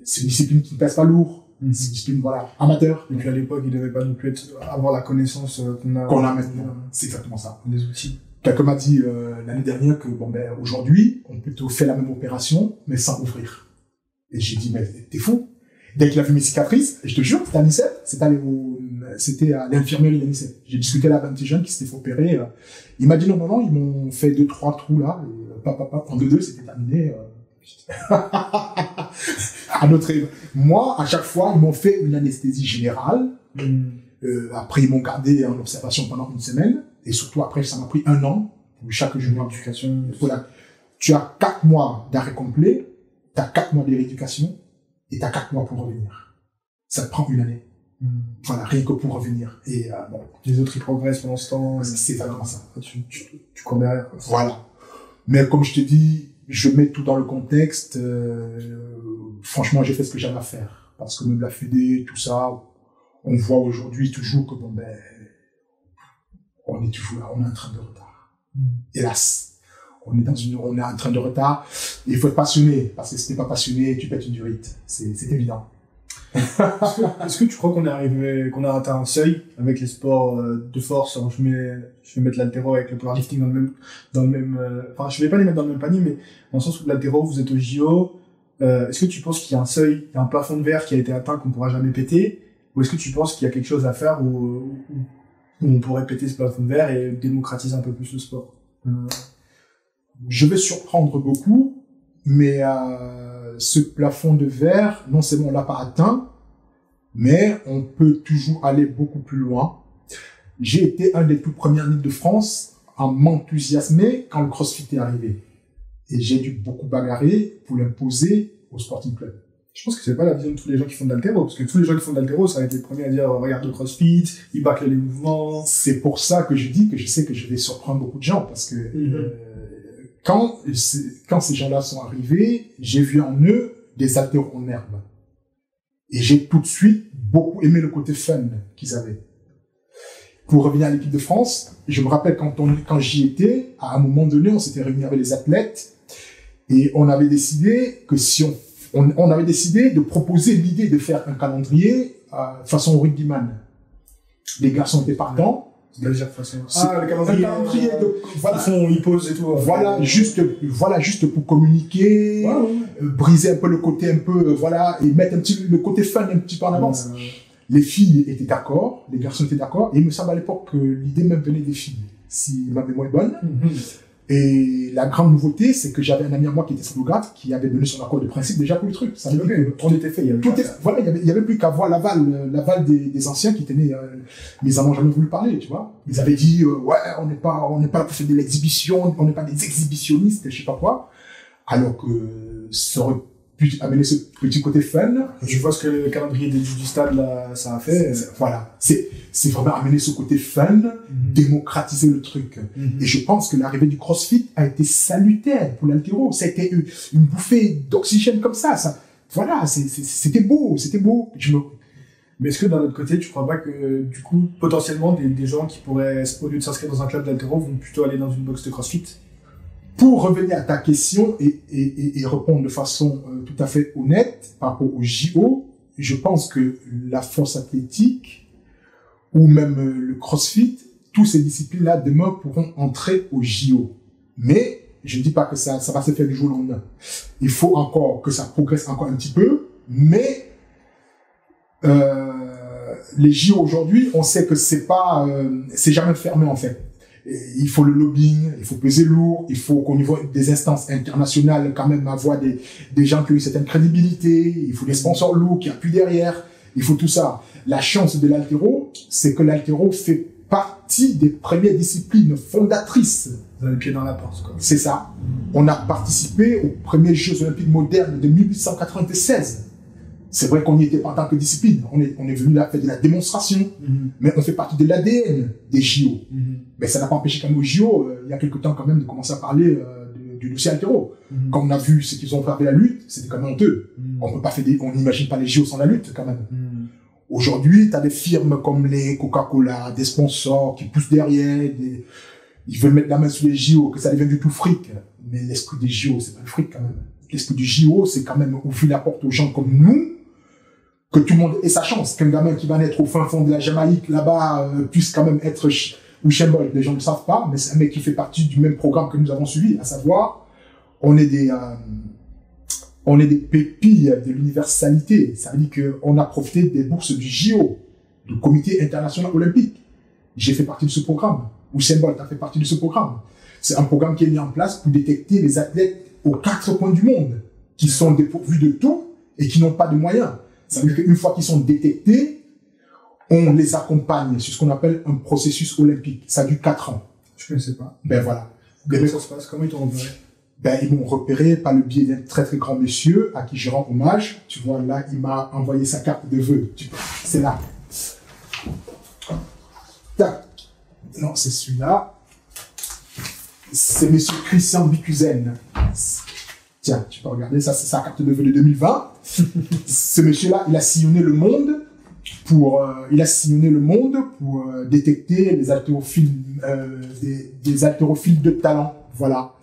C'est une discipline qui ne pèse pas lourd. C'est une discipline, voilà, amateur. Et puis à l'époque, il ne devait pas non plus avoir la connaissance qu'on a maintenant. C'est exactement ça. Les outils. Quelqu'un m'a dit l'année dernière que aujourd'hui, on peut plutôt faire la même opération, mais sans ouvrir. Et j'ai dit, mais t'es fou. Dès qu'il a vu mes cicatrices, et je te jure, c'était à l'INSEP, c'était à l'infirmerie de l'INSEP. J'ai discuté là avec un petit jeune qui s'était fait opérer. Il m'a dit non, ils m'ont fait 2-3 trous là, et en 2-2, c'était terminé. À notre moi, à chaque fois, ils m'ont fait une anesthésie générale. Après, ils m'ont gardé en observation pendant une semaine. Et surtout, après, ça m'a pris 1 an pour chaque jour d'éducation. Voilà. Tu as 4 mois d'arrêt complet, tu as 4 mois de rééducation, et tu as 4 mois pour revenir. Ça te prend 1 année. Voilà, rien que pour revenir. Et bon. Les autres, ils progressent pendant ce temps. C'est exactement ça. Tu cours derrière. Quoi. Voilà. Mais comme je te dis, je mets tout dans le contexte. Franchement, j'ai fait ce que j'avais à faire. Parce que même la Fédé, tout ça, on voit aujourd'hui toujours que on est toujours là, on est en train de retard. Hélas. On est en train de retard. Et il faut être passionné. Parce que si t'es pas passionné, tu pètes une durite. C'est évident. Est-ce que tu crois qu'on a atteint un seuil avec les sports de force? Alors, je vais mettre l'haltéro avec le powerlifting dans le même, enfin, je vais pas les mettre dans le même panier, mais dans le sens où l'haltéro, vous êtes au JO, est-ce que tu penses qu'il y a un seuil, il y a un plafond de verre qui a été atteint qu'on pourra jamais péter? Ou est-ce que tu penses qu'il y a quelque chose à faire où on pourrait péter ce plafond de verre et démocratiser un peu plus le sport? Je vais surprendre beaucoup, mais ce plafond de verre, non seulement on l'a pas atteint, mais on peut toujours aller beaucoup plus loin. J'ai été un des tout premiers en Île-de-France à m'enthousiasmer quand le CrossFit est arrivé. Et j'ai dû beaucoup bagarrer pour l'imposer au Sporting Club. Je pense que c'est pas la vision de tous les gens qui font de l'haltéro, parce que tous les gens qui font de l'haltéro, ça va être les premiers à dire regarde le CrossFit, ils bâclent les mouvements. C'est pour ça que je dis que je sais que je vais surprendre beaucoup de gens, parce que quand ces gens-là sont arrivés, j'ai vu en eux des haltéros en herbe. Et j'ai tout de suite beaucoup aimé le côté fun qu'ils avaient. Pour revenir à l'équipe de France, je me rappelle quand j'y étais, à un moment donné, on s'était réunis avec les athlètes et on avait décidé que on avait décidé de proposer l'idée de faire un calendrier façon rugbyman. Les garçons étaient partants. C'est-à-dire façon. Le calendrier voilà. Fond, ils posent et tout. Voilà, juste pour communiquer, briser un peu le côté et mettre le côté fun un petit peu en avance. Les filles étaient d'accord, les garçons étaient d'accord, et il me semble à l'époque que l'idée même venait des filles, si ma mémoire est bonne. Et la grande nouveauté, c'est que j'avais un ami à moi qui était slogate, qui avait donné son accord de principe déjà pour le truc. Ça veut dire que tout était fait. Il y avait plus qu'à voir l'aval des anciens qui tenaient, mais ils n'en ont jamais voulu parler, tu vois. Ils avaient dit, on n'est pas là pour faire de l'exhibition, on n'est pas des exhibitionnistes, je sais pas quoi. Alors que ça aurait pu amener ce petit côté fun. Je vois ce que le calendrier du stade, là, ça a fait. Voilà. C'est vraiment amener ce côté fun, démocratiser le truc. Et je pense que l'arrivée du CrossFit a été salutaire pour l'haltéro. C'était une bouffée d'oxygène comme ça. Voilà, c'était beau. Mais est-ce que d'un autre côté, tu crois pas que, du coup, potentiellement, des gens qui pourraient, au lieu de s'inscrire dans un club d'haltéro, vont plutôt aller dans une box de CrossFit? Pour revenir à ta question et répondre de façon tout à fait honnête par rapport au JO, je pense que la force athlétique ou même le CrossFit, toutes ces disciplines-là demain pourront entrer au JO. Mais je ne dis pas que ça va se faire du jour au lendemain. Il faut encore que ça progresse encore un petit peu, mais les JO aujourd'hui, on sait que c'est jamais fermé en fait. Il faut le lobbying, il faut peser lourd, il faut qu'au niveau des instances internationales, quand même avoir des gens qui ont une certaine crédibilité, il faut des sponsors lourds qui appuient derrière, il faut tout ça. La chance de l'haltéro, c'est que l'haltéro fait partie des premières disciplines fondatrices. Vous avez le pied dans la porte, quoi. C'est ça. On a participé aux premiers Jeux Olympiques modernes de 1896. C'est vrai qu'on n'y était pas en tant que discipline. On est venu là faire de la démonstration, mais on fait partie de l'ADN des JO. Mais ça n'a pas empêché qu'à nos JO, il y a quelque temps quand même de commencer à parler du dossier haltéro. Quand on a vu ce qu'ils ont fait avec la lutte, c'était quand même honteux. On n'imagine pas les JO sans la lutte quand même. Aujourd'hui, tu as des firmes comme les Coca-Cola, des sponsors qui poussent derrière, ils veulent mettre la main sur les JO, que ça devienne du tout fric. Mais l'esprit des JO, c'est pas le fric quand même. l'esprit du JO, c'est quand même ouvrir la porte aux gens comme nous, que tout le monde ait sa chance, qu'un gamin qui va naître au fin fond de la Jamaïque, là-bas, puisse quand même être Usain Bolt. Les gens ne le savent pas, mais c'est un mec qui fait partie du même programme que nous avons suivi, à savoir, on est des pépilles de l'universalité. Ça veut dire qu'on a profité des bourses du JO, du Comité international olympique. J'ai fait partie de ce programme. Usain Bolt a fait partie de ce programme. C'est un programme qui est mis en place pour détecter les athlètes aux 4 coins du monde, qui sont dépourvus de tout et qui n'ont pas de moyens. Ça veut dire qu'une fois qu'ils sont détectés, on les accompagne sur ce qu'on appelle un processus olympique. Ça dure 4 ans. Je ne connaissais pas. Ben voilà. Comment ça se passe? Comment ils t'ont repéré? Ben, ils m'ont repéré par le biais d'un très très grand monsieur à qui je rends hommage. Tu vois, là, il m'a envoyé sa carte de vœux. C'est là. Tac. Non, c'est celui-là. C'est monsieur Christian Bicuzen. Tiens, tu peux regarder, ça c'est sa carte de vœux de 2020. Ce monsieur-là, il a sillonné le monde pour détecter les haltérophiles, des haltérophiles de talent. Voilà.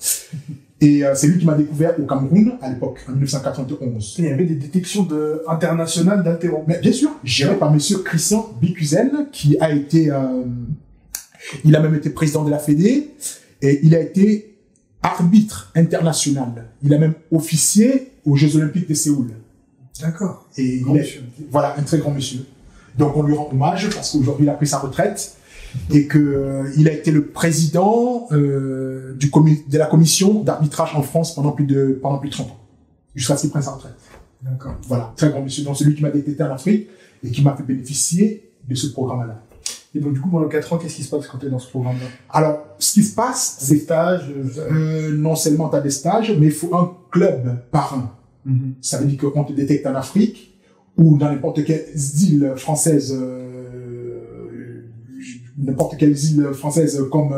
Et c'est lui qui m'a découvert au Cameroun à l'époque, en 1991. Il y avait des détections internationales d'haltéro. Mais bien sûr, géré par monsieur Christian Bicuzen, qui a été, il a même été président de la Fédé, et il a été arbitre international. Il a même officié aux Jeux Olympiques de Séoul. D'accord. Et voilà, un très grand monsieur. Donc on lui rend hommage parce qu'aujourd'hui il a pris sa retraite et il a été le président de la commission d'arbitrage en France pendant plus de 30 ans, jusqu'à ce qu'il prenne sa retraite. D'accord. Voilà, très grand monsieur. Donc c'est lui qui m'a détecté en Afrique et qui m'a fait bénéficier de ce programme-là. Et donc, du coup, pendant 4 ans, qu'est-ce qui se passe quand tu es dans ce programme-là? Alors, ce qui se passe, c'est des stages. Non seulement tu as des stages, mais il faut un club par un. Ça veut dire qu'on te détecte en Afrique ou dans n'importe quelle île française, comme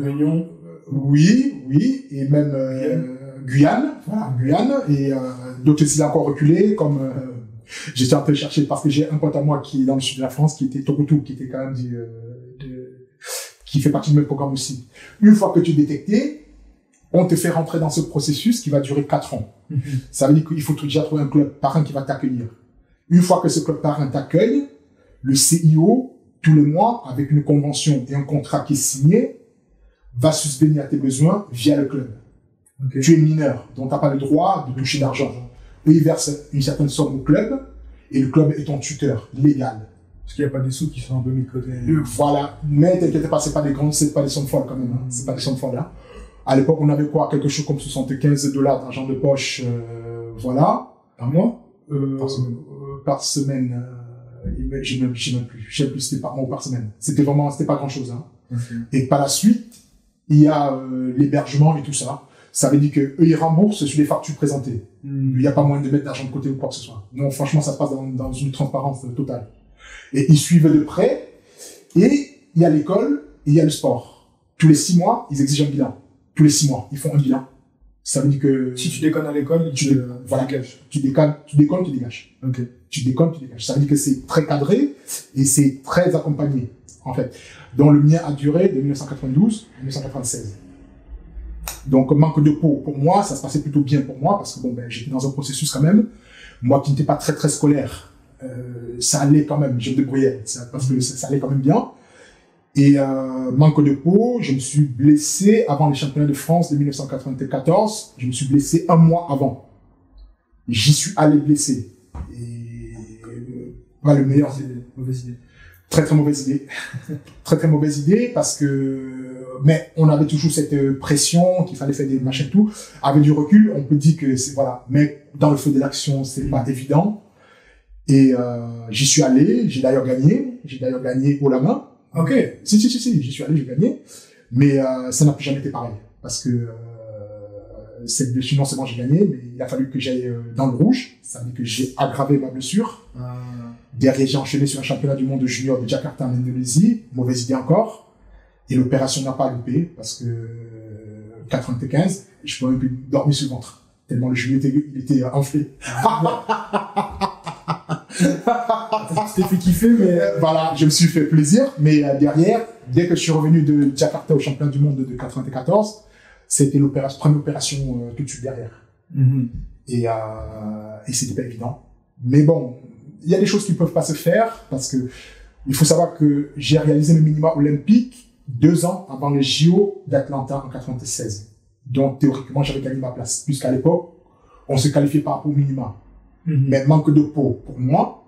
Réunion. Oui, et même Guyane, voilà, Guyane, et d'autres îles encore reculées comme j'étais en train de chercher parce que j'ai un pote à moi qui est dans le sud de la France, qui était Tokotou, qui était quand même qui fait partie du même programme aussi. Une fois que tu es détecté, on te fait rentrer dans ce processus qui va durer 4 ans. Ça veut dire qu'il faut déjà trouver un club parrain qui va t'accueillir. Une fois que ce club parrain t'accueille, le CIO, tous les mois, avec une convention et un contrat qui est signé, va subvenir à tes besoins via le club. Okay. Tu es mineur, donc tu n'as pas le droit de toucher d'argent. Eux, ils versent une certaine somme au club, et le club est ton tuteur, légal. Parce qu'il n'y a pas des sous qui sont un peu mis de côté. Voilà. Mais t'inquiète pas, c'est pas des sommes folles quand même, hein. C'est pas des sommes folles, là. À l'époque, on avait quoi? Quelque chose comme $75 d'argent de poche, voilà. Par mois? Par semaine. Je ne sais même plus. Je sais plus si c'était par mois ou par semaine. C'était pas grand chose, hein. Okay. Et par la suite, il y a l'hébergement et tout ça. Ça veut dire que eux, ils remboursent sur les factures présentées. Il n'y a pas moyen de mettre d'argent de côté ou quoi que ce soit. Non, franchement, ça se passe dans une transparence totale. Et ils suivent de près. Et il y a l'école et il y a le sport. Tous les 6 mois, ils exigent un bilan. Tous les 6 mois, ils font un bilan. Ça veut dire que... Si tu déconnes à l'école, voilà, tu déconnes, tu dégages. Ok. Tu déconnes, tu dégages. Ça veut dire que c'est très cadré et c'est très accompagné, en fait. Donc, le mien a duré de 1992 à 1996. Donc, manque de peau, pour moi, ça se passait plutôt bien pour moi parce que bon, j'étais dans un processus quand même. Moi qui n'étais pas très, très scolaire, ça allait quand même, je me débrouillais, parce que ça allait quand même bien. Et manque de peau, je me suis blessé avant les championnats de France de 1994. Je me suis blessé 1 mois avant. J'y suis allé blessé. Et le meilleur, c'est mauvaise idée. Très très mauvaise idée. Très très mauvaise idée parce que mais on avait toujours cette pression qu'il fallait faire des machins tout. Avec du recul, on peut dire que c'est voilà. Mais dans le feu de l'action, c'est pas évident. Et j'y suis allé. J'ai d'ailleurs gagné. J'ai d'ailleurs gagné haut la main. Ok. Si, j'y suis allé, j'ai gagné. Mais ça n'a plus jamais été pareil. Parce que cette blessure, non seulement j'ai gagné, mais il a fallu que j'aille dans le rouge. Ça veut dire que j'ai aggravé ma blessure. Derrière, j'ai enchaîné sur un championnat du monde junior de Jakarta en Indonésie. Mauvaise idée encore. Et l'opération n'a pas loupé parce que 95, je pouvais même plus dormir sur le ventre. Tellement le genou était enflé. Tu t'es fait kiffer, mais... Voilà, je me suis fait plaisir. Mais derrière, dès que je suis revenu de Jakarta au championnat du monde de 94, C'était première opération tout de suite derrière. Et c'était pas évident. Mais bon, il y a des choses qui peuvent pas se faire parce que il faut savoir que j'ai réalisé mes minima olympiques 2 ans avant les JO d'Atlanta en 96. Donc, théoriquement, j'avais gagné ma place. Puisqu'à l'époque, on se qualifiait par rapport au minima. Mais manque de peau. Pour moi,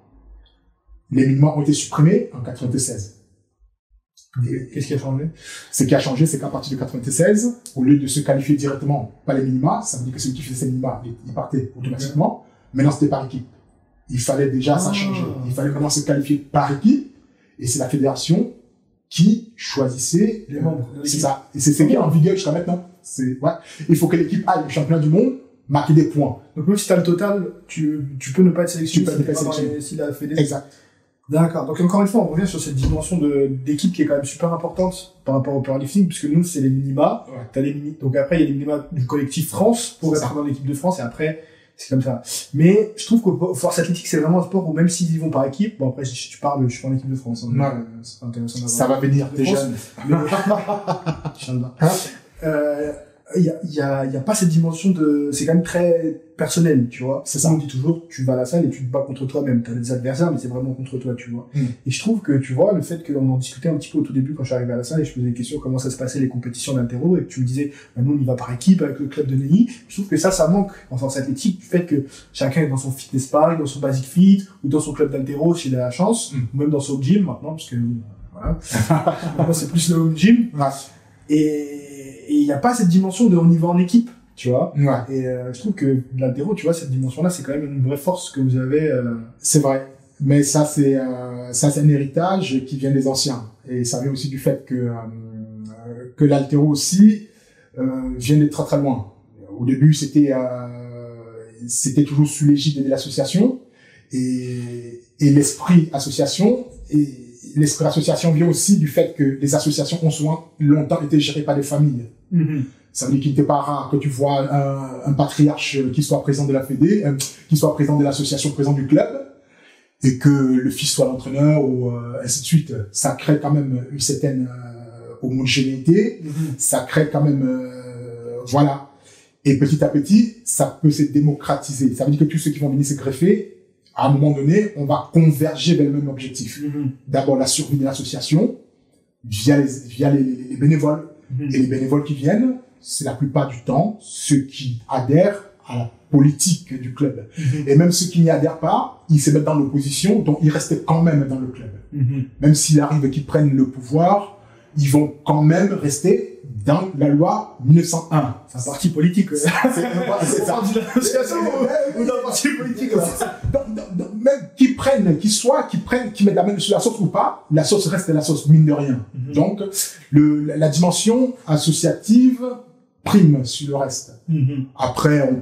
les minima ont été supprimés en 96. Qu'est-ce qui a changé? Ce qui a changé, c'est qu'à partir de 96, au lieu de se qualifier directement par les minima, ça veut dire que celui qui faisait ses minima, il partait automatiquement. Maintenant, c'était par équipe. Il fallait déjà, ça changer. Il fallait vraiment se qualifier par équipe. Et c'est la fédération qui choisissait les membres. C'est ça. Et c'est ce qui est en vigueur jusqu'à maintenant. Ouais. Il faut que l'équipe aille au championnat du monde, marquer des points. Donc même si tu as le total, tu peux ne pas être sélectionné. Tu peux ne pas être sélectionné. Si la fédération. Exact. D'accord. Donc encore une fois, on revient sur cette dimension d'équipe qui est quand même super importante par rapport au powerlifting, puisque nous, c'est les minima. Ouais. T'as les donc après, il y a les minima du collectif France pour être dans l'équipe de France, et après, c'est comme ça. Mais je trouve que force athlétique, c'est vraiment un sport où même s'ils y vont par équipe, bon après, si tu parles, je suis en équipe de France. Hein, ouais. C'est intéressant ça va venir, t'es jeune. Mais... il y a pas cette dimension c'est quand même très personnel, tu vois. C'est ça. On dit toujours, tu vas à la salle et tu te bats contre toi-même. T'as des adversaires, mais c'est vraiment contre toi, tu vois. Et je trouve que, tu vois, le fait qu'on en discutait un petit peu au tout début quand je suis arrivé à la salle et je posais des questions comment ça se passait les compétitions d'haltéro et que tu me disais, nous, on y va par équipe avec le club de Neuilly. Je trouve que ça manque en force athlétique, du fait que chacun est dans son fitness park, dans son basic fit, ou dans son club d'haltéro s'il a la chance, ou même dans son gym maintenant, parce que, voilà. Maintenant, c'est plus le home gym. Ouais. Et il n'y a pas cette dimension de on y va en équipe, tu vois. Ouais. Et je trouve que l'haltéro, tu vois, cette dimension-là, c'est quand même une vraie force que vous avez. C'est vrai. Mais ça, c'est un héritage qui vient des anciens. Et ça vient aussi du fait que l'haltéro aussi vient de très très loin. Au début, c'était toujours sous l'égide de l'association et l'esprit association. Et l'esprit association vient aussi du fait que les associations ont souvent longtemps été gérées par des familles. Ça veut dire qu'il n'était pas rare que tu vois un patriarche qui soit président de la Fédé, qui soit président de l'association, président du club, et que le fils soit l'entraîneur ou ainsi de suite. Ça crée quand même une certaine homogénéité, ça crée quand même voilà. Et petit à petit, ça peut se démocratiser. Ça veut dire que tous ceux qui vont venir se greffer, à un moment donné, on va converger vers le même objectif. D'abord, la survie de l'association via les bénévoles. Et les bénévoles qui viennent, c'est la plupart du temps ceux qui adhèrent à la politique du club. Et même ceux qui n'y adhèrent pas, ils se mettent dans l'opposition, donc ils restent quand même dans le club. Même s'il arrive qu'ils prennent le pouvoir, ils vont quand même rester dans la loi 1901. C'est un parti politique. C'est ça. Ou d'un parti politique. Même qui mettent la main sur la sauce ou pas, la sauce reste la sauce, mine de rien. Donc, la dimension associative prime sur le reste. Après, on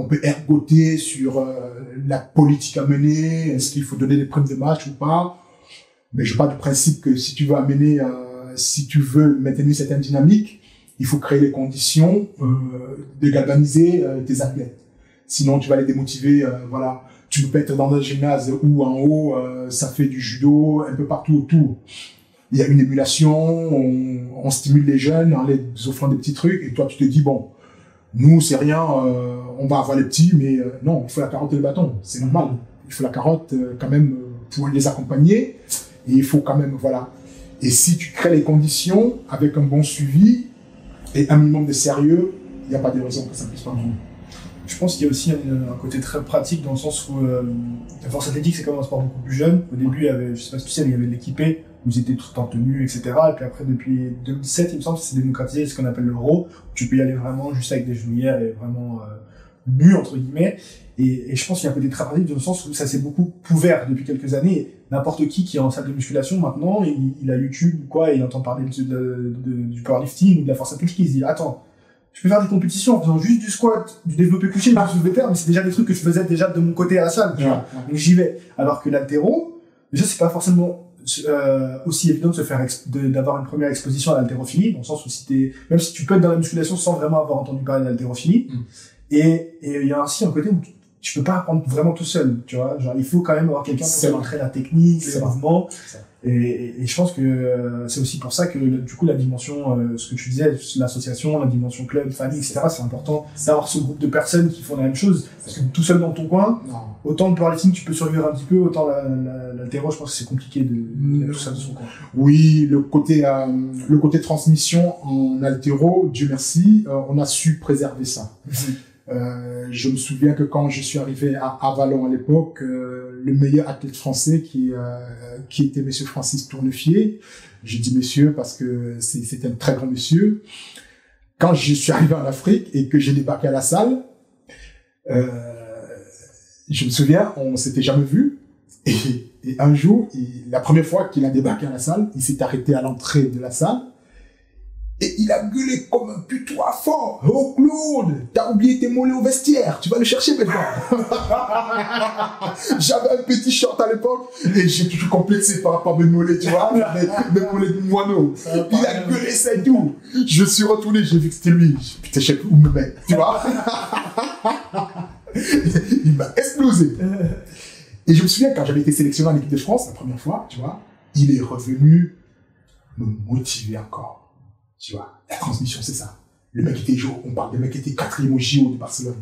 peut ergoter sur la politique à mener, est-ce qu'il faut donner des primes de match ou pas. Mais je pars du principe que si tu veux maintenir certaines dynamiques, il faut créer les conditions de galvaniser tes athlètes. Sinon, tu vas les démotiver. Voilà, tu peux pas être dans un gymnase où en haut, ça fait du judo, un peu partout autour. Il y a une émulation, on stimule les jeunes en les offrant des petits trucs, et toi, tu te dis, bon, nous, c'est rien, on va avoir les petits, mais non, il faut la carotte et le bâton. C'est normal. Il faut la carotte quand même pour les accompagner, et il faut quand même, voilà. Et si tu crées les conditions avec un bon suivi et un minimum de sérieux, il n'y a pas de raison que ça ne puisse pas prendre. Je pense qu'il y a aussi un côté très pratique dans le sens où la force athlétique, c'est quand même un sport beaucoup plus jeune. Au début, il y avait, je sais pas si tu sais, mais il y avait l'équipé, où ils étaient tout en tenue, etc. Et puis après, depuis 2007, il me semble, c'est démocratisé ce qu'on appelle le RAW. Tu peux y aller vraiment juste avec des genouillères et vraiment nu, entre guillemets. Et je pense qu'il y a un côté très pratique dans le sens où ça s'est beaucoup ouvert depuis quelques années. N'importe qui est en salle de musculation maintenant, il a YouTube ou quoi, et il entend parler du powerlifting ou de la force athlétique, il se dit, attends, je peux faire des compétitions en faisant juste du squat, du développé couché, du soulevé de terre, mais c'est déjà des trucs que je faisais déjà de mon côté à la salle, tu vois. Donc j'y vais. Alors que l'haltéro, déjà c'est pas forcément aussi évident de se faire d'avoir une première exposition à l'haltérophilie, dans le sens où même si tu peux être dans la musculation sans vraiment avoir entendu parler de l'haltérophilie, et il y a aussi un côté où tu peux pas apprendre vraiment tout seul, tu vois. Genre, il faut quand même avoir quelqu'un pour te montrer la technique, les mouvements. Et je pense que c'est aussi pour ça que du coup la dimension, ce que tu disais, l'association, la dimension club, famille, etc. C'est important d'avoir ce groupe de personnes qui font la même chose. Parce que tout seul dans ton coin, autant le powerlifting tu peux survivre un petit peu, autant l'haltéro, je pense que c'est compliqué de tout ça de son coin. Oui, le côté transmission en haltéro, Dieu merci, on a su préserver ça. Je me souviens que quand je suis arrivé à Avallon à l'époque, le meilleur athlète français qui était monsieur Francis Tournefier, je dis monsieur parce que c'était un très grand monsieur. Quand je suis arrivé en Afrique et que j'ai débarqué à la salle, je me souviens, on s'était jamais vu. Et un jour, la première fois qu'il a débarqué à la salle, il s'est arrêté à l'entrée de la salle. Et il a gueulé comme un putois fort. Oh Claude, t'as oublié tes mollets au vestiaire, tu vas le chercher maintenant. J'avais un petit short à l'époque et j'ai toujours complexé par rapport à mes mollets, tu vois, mes mollets de moineau. Il a gueulé ça et tout. Je suis retourné, j'ai vu que c'était lui. Putain, je sais plus où me mettre, tu vois. Il m'a explosé. Et je me souviens quand j'avais été sélectionné en équipe de France la première fois, tu vois, il est revenu me motiver encore. Tu vois, la transmission, c'est ça. Le mec était jour, on parle de mec qui était 4e au JO de Barcelone.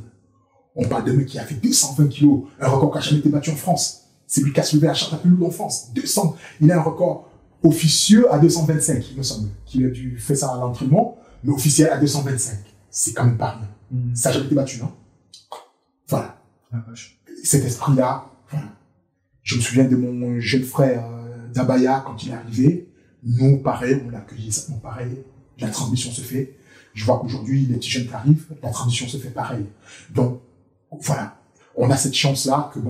On parle de mec qui a fait 220 kilos, un record qui n'a jamais été battu en France. C'est lui qui a soulevé la charge la plus lourde en France. 200. Il a un record officieux à 225, il me semble. Qu'il a dû faire ça à l'entraînement, mais officiel à 225. C'est quand même pas rien. Ça n'a jamais été battu, non? Voilà. Cet esprit-là, voilà. Je me souviens de mon jeune frère d'Abaya quand il est arrivé. Nous, pareil, on l'a accueilli exactement pareil. La transmission se fait. Je vois qu'aujourd'hui, les petits jeunes qui arrivent, la transmission se fait pareil. Donc, voilà. On a cette chance-là que,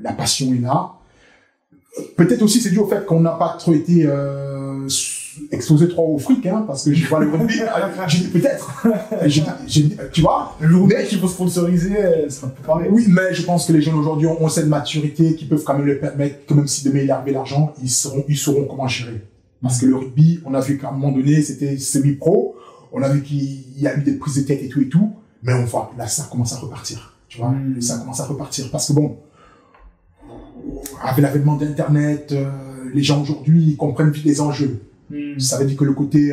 la passion est là. Peut-être aussi, c'est dû au fait qu'on n'a pas trop été exposé trop au fric, hein, parce que je vois le rugby. J'ai dit peut-être. Tu vois, le rugby qu'il faut sponsoriser, ça sera plus pareil. Oui, mais je pense que les jeunes aujourd'hui ont cette maturité qui peuvent quand même leur permettre que même si demain il arrive l'argent, ils sauront comment gérer. Parce que le rugby, on a vu qu'à un moment donné, c'était semi-pro. On a vu qu'il y a eu des prises de tête et tout. Mais on voit, là, ça commence à repartir. Tu vois, ça commence à repartir. Parce que avec l'avènement d'Internet, les gens aujourd'hui, ils comprennent vite les enjeux. Ça veut dire que le côté,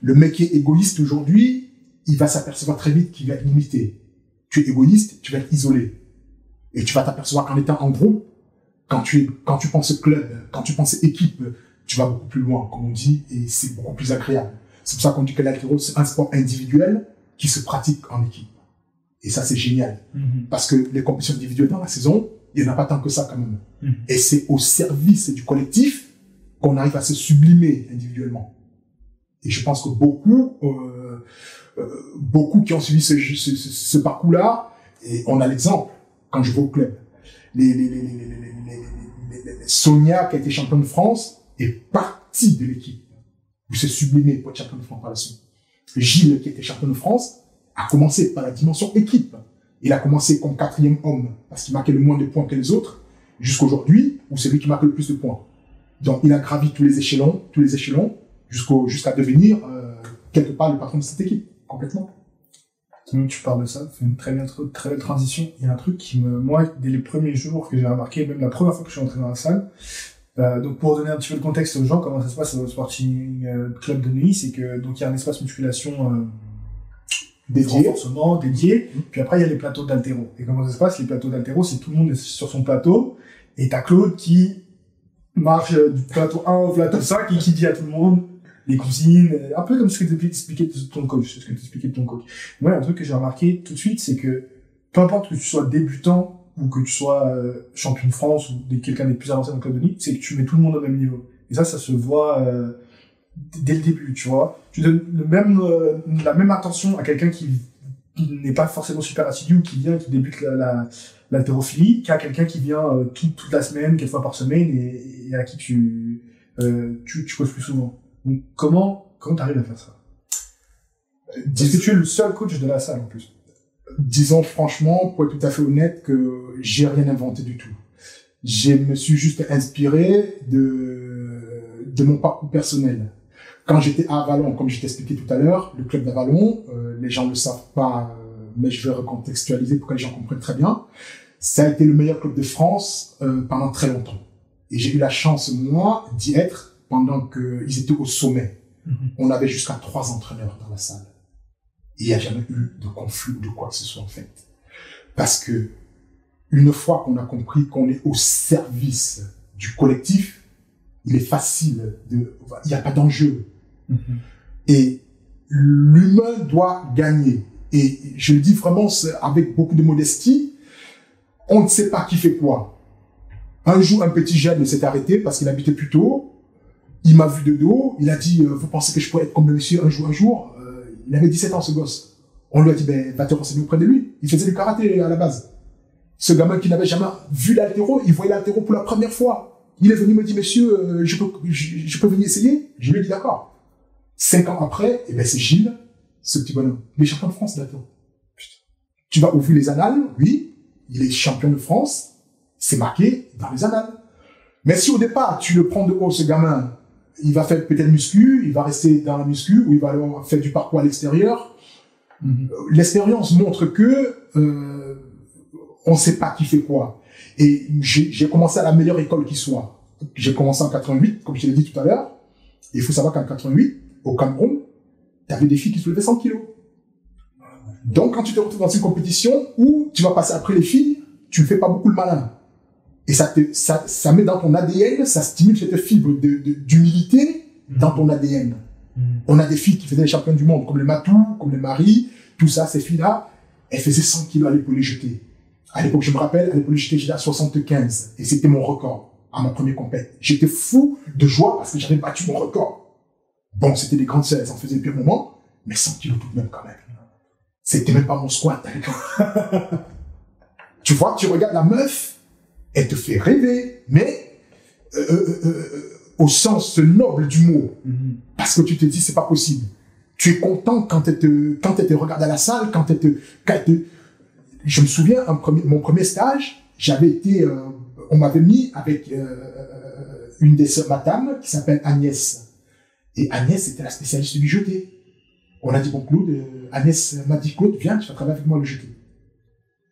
le mec qui est égoïste aujourd'hui, il va s'apercevoir très vite qu'il va être limité. Tu es égoïste, tu vas être isolé. Et tu vas t'apercevoir qu'en étant en groupe, quand tu penses club, quand tu penses équipe, tu vas beaucoup plus loin, comme on dit, et c'est beaucoup plus agréable. C'est pour ça qu'on dit que l'haltéro, c'est un sport individuel qui se pratique en équipe. Et ça, c'est génial. Parce que les compétitions individuelles dans la saison, il n'y en a pas tant que ça quand même. Et c'est au service du collectif qu'on arrive à se sublimer individuellement. Et je pense que beaucoup qui ont suivi ce parcours-là, et on a l'exemple, quand je vais au club. Sonia, qui a été championne de France, est partie de l'équipe. Vous s'est sublimé pour être champion de France par la suite. Gilles, qui était champion de France, a commencé par la dimension équipe. Il a commencé comme 4e homme, parce qu'il marquait le moins de points que les autres, jusqu'aujourd'hui, où c'est lui qui marque le plus de points. Donc, il a gravi tous les échelons, jusqu'à devenir, quelque part, le patron de cette équipe, complètement. Tu parles de ça, c'est une très belle transition. Il y a un truc qui moi, dès les premiers jours que j'ai remarqué, même la première fois que je suis entré dans la salle, donc pour donner un petit peu de contexte aux gens, comment ça se passe au Sporting Club de Neuilly, c'est que donc il y a un espace musculation renforcement dédié, puis après il y a les plateaux d'haltéro. Et comment ça se passe? Les plateaux d'haltéro, c'est tout le monde est sur son plateau, et t'as Claude qui marche du plateau 1 au plateau 5 et qui dit à tout le monde les consignes, un peu comme ce que t'expliquais de ton coach, Moi, un truc que j'ai remarqué tout de suite, c'est que peu importe que tu sois débutant ou que tu sois champion de France ou quelqu'un des plus avancés dans le club de Nice, c'est que tu mets tout le monde au même niveau. Et ça se voit dès le début, tu vois. Tu donnes la même attention à quelqu'un qui n'est pas forcément super assidu ou qui débute l'haltérophilie qu'à quelqu'un qui vient toute la semaine, 4 fois par semaine et à qui tu causes plus souvent. Donc comment t'arrives à faire ça? Est-ce que tu es le seul coach de la salle en plus? Disons franchement, pour être tout à fait honnête, que j'ai rien inventé du tout. Je me suis juste inspiré de mon parcours personnel. Quand j'étais à Avallon, comme je t'ai expliqué tout à l'heure, le club d'Avallon, les gens ne le savent pas, mais je vais recontextualiser pour que les gens comprennent très bien. Ça a été le meilleur club de France pendant très longtemps. Et j'ai eu la chance, moi, d'y être pendant qu'ils étaient au sommet. On avait jusqu'à 3 entraîneurs dans la salle. Et il n'y a jamais eu de conflit ou de quoi que ce soit, en fait. Parce que, une fois qu'on a compris qu'on est au service du collectif, il est facile il n'y a pas d'enjeu. Et l'humain doit gagner. Et je le dis vraiment avec beaucoup de modestie, on ne sait pas qui fait quoi. Un jour, un petit jeune s'est arrêté parce qu'il habitait plus tôt. Il m'a vu de dos. Il a dit, vous pensez que je pourrais être comme le monsieur un jour? Il avait 17 ans, ce gosse. On lui a dit, va te renseigner auprès de lui. Il faisait du karaté à la base. Ce gamin qui n'avait jamais vu l'haltéro, il voyait l'haltéro pour la première fois. Il est venu me dire, monsieur, je peux venir essayer? Je lui ai dit, d'accord. 5 ans après, c'est Gilles, ce petit bonhomme. Il est champion de France d'haltéro. Tu vas ouvrir les annales, oui, il est champion de France. C'est marqué dans les annales. Mais si au départ, tu le prends de haut, ce gamin, il va faire peut-être muscu, il va rester dans la muscu, ou il va faire du parcours à l'extérieur. L'expérience montre que on ne sait pas qui fait quoi. Et j'ai commencé à la meilleure école qui soit. J'ai commencé en 88, comme je l'ai dit tout à l'heure. Et il faut savoir qu'en 88, au Cameroun, tu avais des filles qui soulevaient 100 kilos. Donc, quand tu te retrouves dans une compétition où tu vas passer après les filles, tu ne fais pas beaucoup le malin. Et ça met dans ton ADN, ça stimule cette fibre d'humilité dans ton ADN. On a des filles qui faisaient les champions du monde, comme les Matou, comme les Marie, tout ça, ces filles-là, elles faisaient 100 kilos à l'épaulé jeté. À l'époque, je me rappelle, à l'épaulé jeté, j'étais à 75. Et c'était mon record à ma première compète. J'étais fou de joie parce que j'avais battu mon record. Bon, c'était des grandes sœurs, elles en faisaient le pire moment, mais 100 kilos tout de même quand même. C'était même pas mon squat à l'époque. Tu vois, tu regardes la meuf, elle te fait rêver, mais au sens noble du mot. Parce que tu te dis, c'est pas possible. Tu es content quand elle te regarde à la salle, Je me souviens, mon premier stage, on m'avait mis avec une des sœurs Matam qui s'appelle Agnès. Et Agnès était la spécialiste du jeté. On a dit, bon, Claude, Agnès m'a dit, Claude, viens, tu vas travailler avec moi le jeté.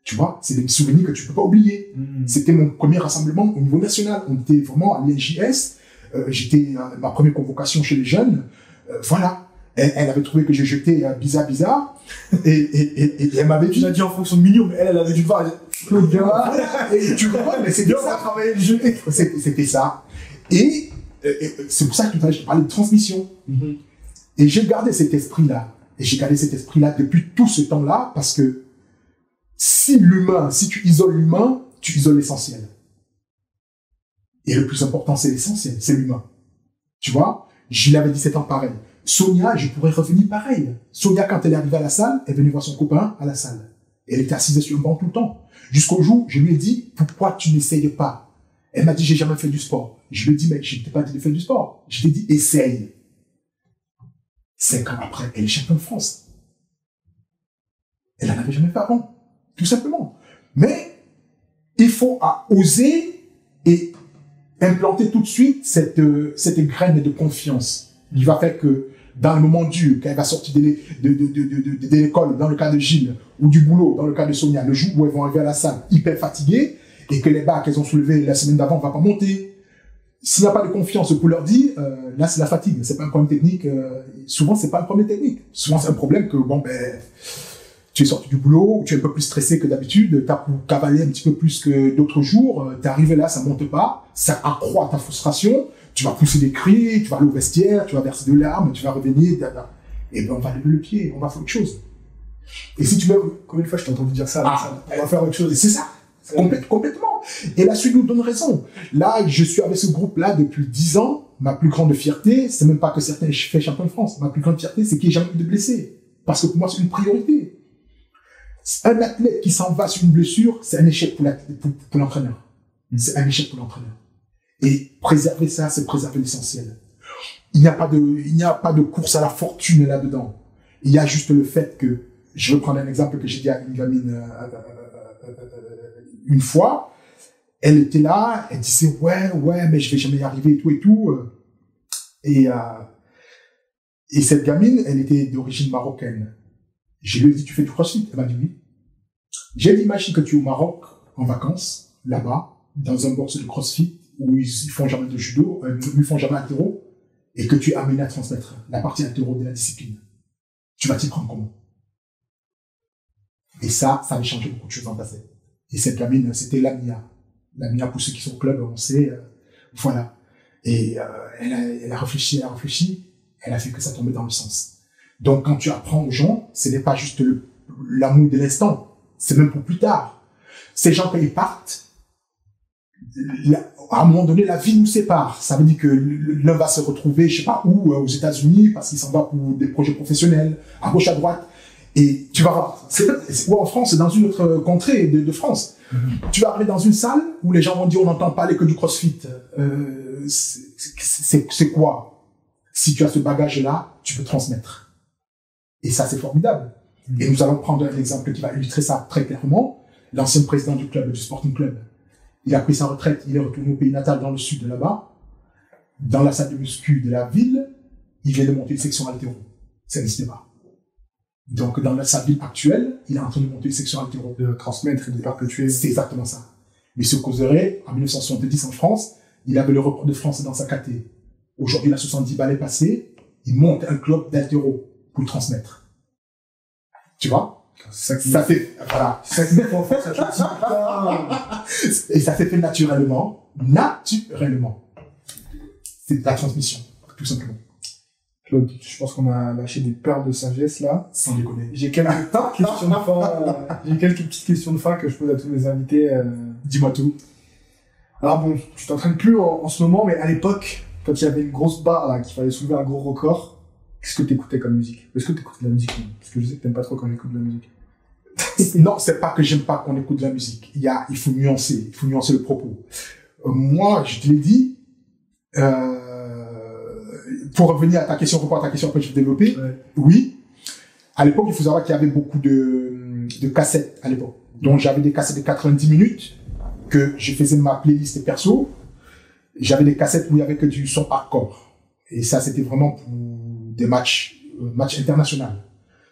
Tu vois, c'est des souvenirs que tu ne peux pas oublier. C'était mon premier rassemblement au niveau national. On était vraiment à l'INJS. J'étais ma première convocation chez les jeunes. Voilà. Elle avait trouvé que j'ai jeté bizarre. Et elle m'avait dit... Tu l'as dit en fonction de millions, mais elle avait dû voir. Et tu vois, mais c'était ça. C'était ça. Et c'est pour ça que je parlais de transmission. Et j'ai gardé cet esprit-là. Et j'ai gardé cet esprit-là depuis tout ce temps-là parce que si tu isoles l'humain, tu isoles l'essentiel. Et le plus important, c'est l'essentiel, c'est l'humain. Tu vois, Gilles avait 17 ans pareil. Sonia, je pourrais revenir pareil. Sonia, quand elle est arrivée à la salle, elle est venue voir son copain à la salle. Elle était assise sur le banc tout le temps. Jusqu'au jour, je lui ai dit, pourquoi tu n'essayes pas? Elle m'a dit, j'ai jamais fait du sport. Je lui ai dit, mec, je ne t'ai pas dit de faire du sport. Je t'ai dit, essaye. 5 ans après, elle est championne de France. Elle n'en avait jamais fait avant. Tout simplement. Mais il faut oser et implanter tout de suite cette graine de confiance qui va faire que dans le moment dur, quand elle va sortir de l'école, dans le cas de Gilles, ou du boulot, dans le cas de Sonia, le jour où elles vont arriver à la salle hyper fatiguées et que les barres qu'elles ont soulevées la semaine d'avant ne vont pas monter, s'il n'y a pas de confiance pour leur dire, là c'est la fatigue, c'est pas un problème technique. Souvent c'est pas un problème technique. Souvent c'est un problème que tu es sorti du boulot, tu es un peu plus stressé que d'habitude, tu as cavalé un petit peu plus que d'autres jours, tu es arrivé là, ça monte pas, ça accroît ta frustration, tu vas pousser des cris, tu vas aller au vestiaire, tu vas verser de larmes, tu vas revenir, et bien on va lever le pied, on va faire autre chose. Et si tu veux, combien de fois je t'ai entendu dire ça, on va faire autre chose. C'est ça. Complètement. Et la suite nous donne raison. Là, je suis avec ce groupe-là depuis 10 ans. Ma plus grande fierté, c'est même pas que certains fait champion de France. Ma plus grande fierté, c'est qu'il n'y ait jamais eu de blessés. Parce que pour moi, c'est une priorité. Un athlète qui s'en va sur une blessure, c'est un échec pour l'entraîneur. C'est un échec pour l'entraîneur. Et préserver ça, c'est préserver l'essentiel. Il n'y a pas de course à la fortune là-dedans. Il y a juste le fait que, je vais prendre un exemple que j'ai dit à une gamine une fois, elle était là, elle disait ouais, mais je vais jamais y arriver et tout. Et cette gamine, elle était d'origine marocaine. Je lui ai dit, tu fais du crossfit? Elle m'a dit oui. J'ai dit, imagine que tu es au Maroc, en vacances, là-bas, dans un box de crossfit, où ils font jamais de judo, ils font jamais haltéro, et que tu es amené à transmettre la partie haltéro de la discipline. Tu vas t'y prendre comment? Et ça avait changé beaucoup de choses en passé. Et cette gamine, c'était Lamia. Lamia, pour ceux qui sont au club, on sait, voilà. Et elle a réfléchi, elle a fait que ça tombait dans le sens. Donc, quand tu apprends aux gens, ce n'est pas juste l'amour de l'instant, c'est même pour plus tard. Ces gens, quand ils partent, à un moment donné, la vie nous sépare. Ça veut dire que l'un va se retrouver, je sais pas où, aux États-Unis, parce qu'il s'en va pour des projets professionnels, à gauche, à droite. Et tu vas voir, ou en France, c'est dans une autre contrée de France. Tu vas arriver dans une salle où les gens vont dire on n'entend pas parler que du crossfit. C'est quoi? Si tu as ce bagage-là, tu peux transmettre. Et ça, c'est formidable. Et nous allons prendre un exemple qui va illustrer ça très clairement. L'ancien président du club, du Sporting Club, il a pris sa retraite, il est retourné au pays natal dans le sud de là-bas. Dans la salle de muscu de la ville, il vient de monter une section haltéro. Ça n'existait pas. Donc, dans sa ville actuelle, il est en train de monter une section haltéro. De transmettre et de perpétuer. C'est exactement ça. M. Causeray, en 1970 en France, il avait le record de France dans sa caté. Aujourd'hui, il a 70 balais passés, il monte un club d'haltéro pour le transmettre. Tu vois? Ça fait, voilà. Et ça s'est fait naturellement. C'est de la transmission, tout simplement. Claude, je pense qu'on a lâché des perles de sagesse là. Sans déconner. J'ai quelques questions de fin. J'ai quelques petites questions de fin que je pose à tous mes invités. Dis-moi tout. Alors bon, tu t'entraînes plus en ce moment, mais à l'époque, quand il y avait une grosse barre là, qu'il fallait soulever un gros record, qu'est-ce que t'écoutais comme musique? Est-ce que t'écoutes de la musique? Parce que je sais que t'aimes pas trop quand j'écoute de la musique. Non, c'est pas que j'aime pas qu'on écoute de la musique. Il faut nuancer le propos. Moi, je te l'ai dit, pour revenir à ta question, répondre à ta question, après je vais développer. Ouais. Oui. À l'époque, il faut savoir qu'il y avait beaucoup de cassettes à l'époque. Donc, j'avais des cassettes de 90 minutes que je faisais ma playlist perso. J'avais des cassettes où il y avait que du son hardcore. Et ça, c'était vraiment pour des matchs internationaux.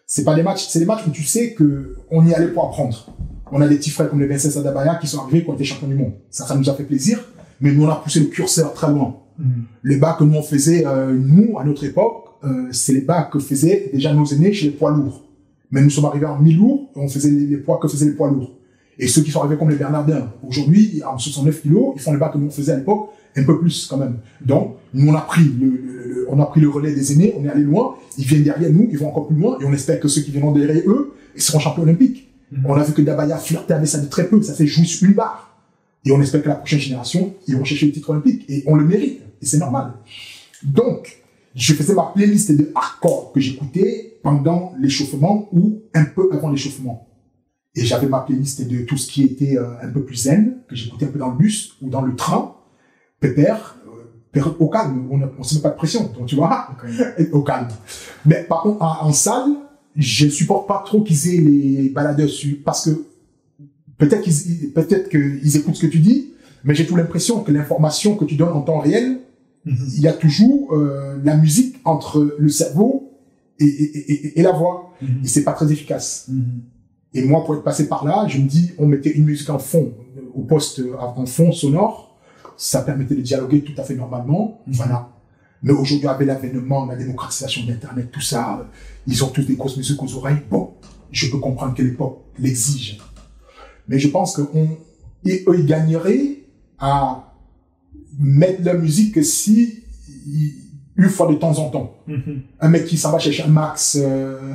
C'est pas des matchs, c'est des matchs où tu sais que on y allait pour apprendre. On a des petits frères comme les Vincent Sadabaya qui sont arrivés, qui ont été champions du monde. Ça nous a fait plaisir. Mais nous, on a poussé le curseur très loin. Les bas que nous on faisait, nous, à notre époque, c'est les bas que faisaient déjà nos aînés chez les poids lourds. Mais nous sommes arrivés en mi-lourd et on faisait les poids que faisaient les poids lourds. Et ceux qui sont arrivés comme les Bernardins, aujourd'hui, en 69 kilos, ils font les bas que nous on faisait à l'époque, un peu plus quand même. Donc, nous on a pris le relais des aînés, on est allé loin, ils viennent derrière nous, ils vont encore plus loin, et on espère que ceux qui viendront derrière eux, ils seront champions olympiques. On a vu que Dabaya flirtait avec ça de très peu, ça fait juste une barre. Et on espère que la prochaine génération, ils vont chercher le titre olympique. Et on le mérite. Et c'est normal. Donc, je faisais ma playlist de hardcore que j'écoutais pendant l'échauffement ou un peu avant l'échauffement. Et j'avais ma playlist de tout ce qui était un peu plus zen, que j'écoutais un peu dans le bus ou dans le train. Pépère, au calme. On ne se met pas de pression. Donc, tu vois, au calme. Mais par contre, en salle, je ne supporte pas trop qu'ils aient les baladeurs parce que peut-être qu'ils écoutent ce que tu dis, mais j'ai toute l'impression que l'information que tu donnes en temps réel, il y a toujours la musique entre le cerveau et la voix. Et c'est pas très efficace. Et moi, pour être passé par là, je me dis, on mettait une musique en fond, au poste en fond sonore, ça permettait de dialoguer tout à fait normalement. Voilà. Mais aujourd'hui, avec l'avènement, la démocratisation d'Internet, tout ça, ils ont tous des grosses musiques aux oreilles. Bon, je peux comprendre que l'époque l'exige. Mais je pense qu'eux, ils gagneraient à mettre leur musique que si, une fois de temps en temps, un mec qui s'en va chercher un max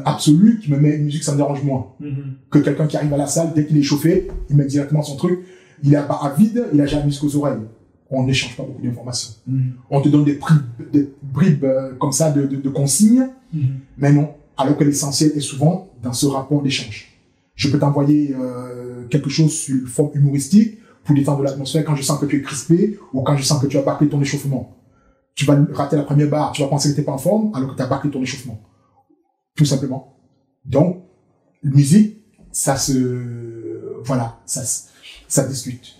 absolu, qui me met une musique, ça me dérange moins. Que quelqu'un qui arrive à la salle, dès qu'il est chauffé, il met directement son truc, il est à vide, il a déjà la musique aux oreilles. On n'échange pas beaucoup d'informations. On te donne des bribes comme ça de consignes, mais non. Alors que l'essentiel est souvent dans ce rapport d'échange. Je peux t'envoyer quelque chose sur une forme humoristique pour détendre l'atmosphère quand je sens que tu es crispé ou quand je sens que tu as bâclé ton échauffement. Tu vas rater la première barre, tu vas penser que tu n'es pas en forme alors que tu as bâclé ton échauffement. Tout simplement. Donc, musique, ça discute.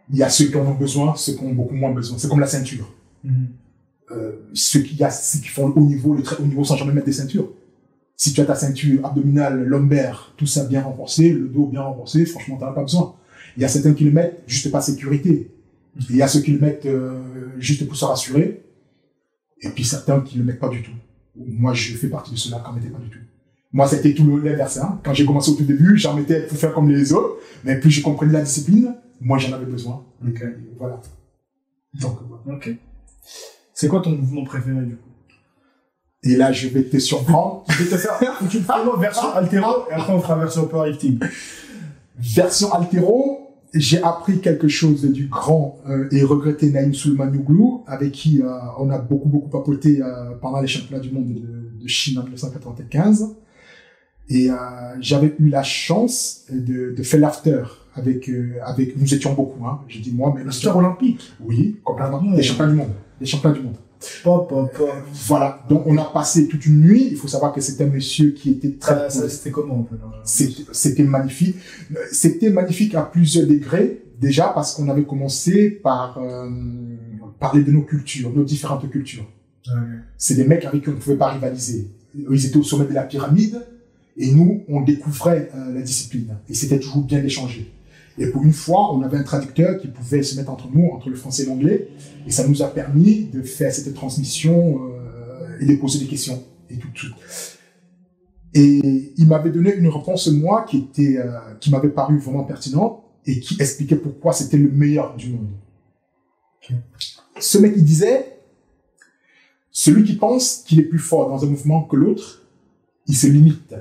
Il y a ceux qui en ont besoin, ceux qui ont beaucoup moins besoin. C'est comme la ceinture. Ceux qui font le haut niveau, le très haut niveau sans jamais mettre des ceintures. Si tu as ta ceinture abdominale, lombaire, tout ça bien renforcé, le dos bien renforcé, franchement, tu n'en as pas besoin. Il y a certains qui le mettent juste par sécurité. Il y a ceux qui le mettent juste pour se rassurer, et puis certains qui le mettent pas du tout. Moi, je fais partie de ceux-là qui n'en mettaient pas du tout. Moi, c'était tout l'inverse. Hein. Quand j'ai commencé au tout début, j'en mettais pour faire comme les autres, mais plus je comprenais la discipline, moi, j'en avais besoin. Donc, voilà. Donc, voilà. Ok. C'est quoi ton mouvement préféré, du coup? Et là, je vais te surprendre. Je vais te faire une version altéro, et après on fera version powerlifting. Version altéro, j'ai appris quelque chose du grand et regretté Naïm Souleymane-Ouglou, avec qui on a beaucoup papoté pendant les championnats du monde de Chine en 1995. Et j'avais eu la chance de faire l'after avec nous étions beaucoup, hein. Je dis moi, mais l'after olympique. Oui, complètement. Les championnats du monde. Les championnats du monde. Voilà. Donc on a passé toute une nuit. Il faut savoir que c'était un monsieur qui était très... C'était comment un peu? C'était magnifique. C'était magnifique à plusieurs degrés. Déjà parce qu'on avait commencé par parler de nos cultures, nos différentes cultures. C'est des mecs avec qui on ne pouvait pas rivaliser. Ils étaient au sommet de la pyramide et nous, on découvrait la discipline. Et c'était toujours bien d'échanger. Et pour une fois, on avait un traducteur qui pouvait se mettre entre nous, entre le français et l'anglais. Et ça nous a permis de faire cette transmission et de poser des questions. Et tout. Et il m'avait donné une réponse, moi, qui m'avait paru vraiment pertinente et qui expliquait pourquoi c'était le meilleur du monde. Okay. Ce mec, il disait, celui qui pense qu'il est plus fort dans un mouvement que l'autre, il se limite.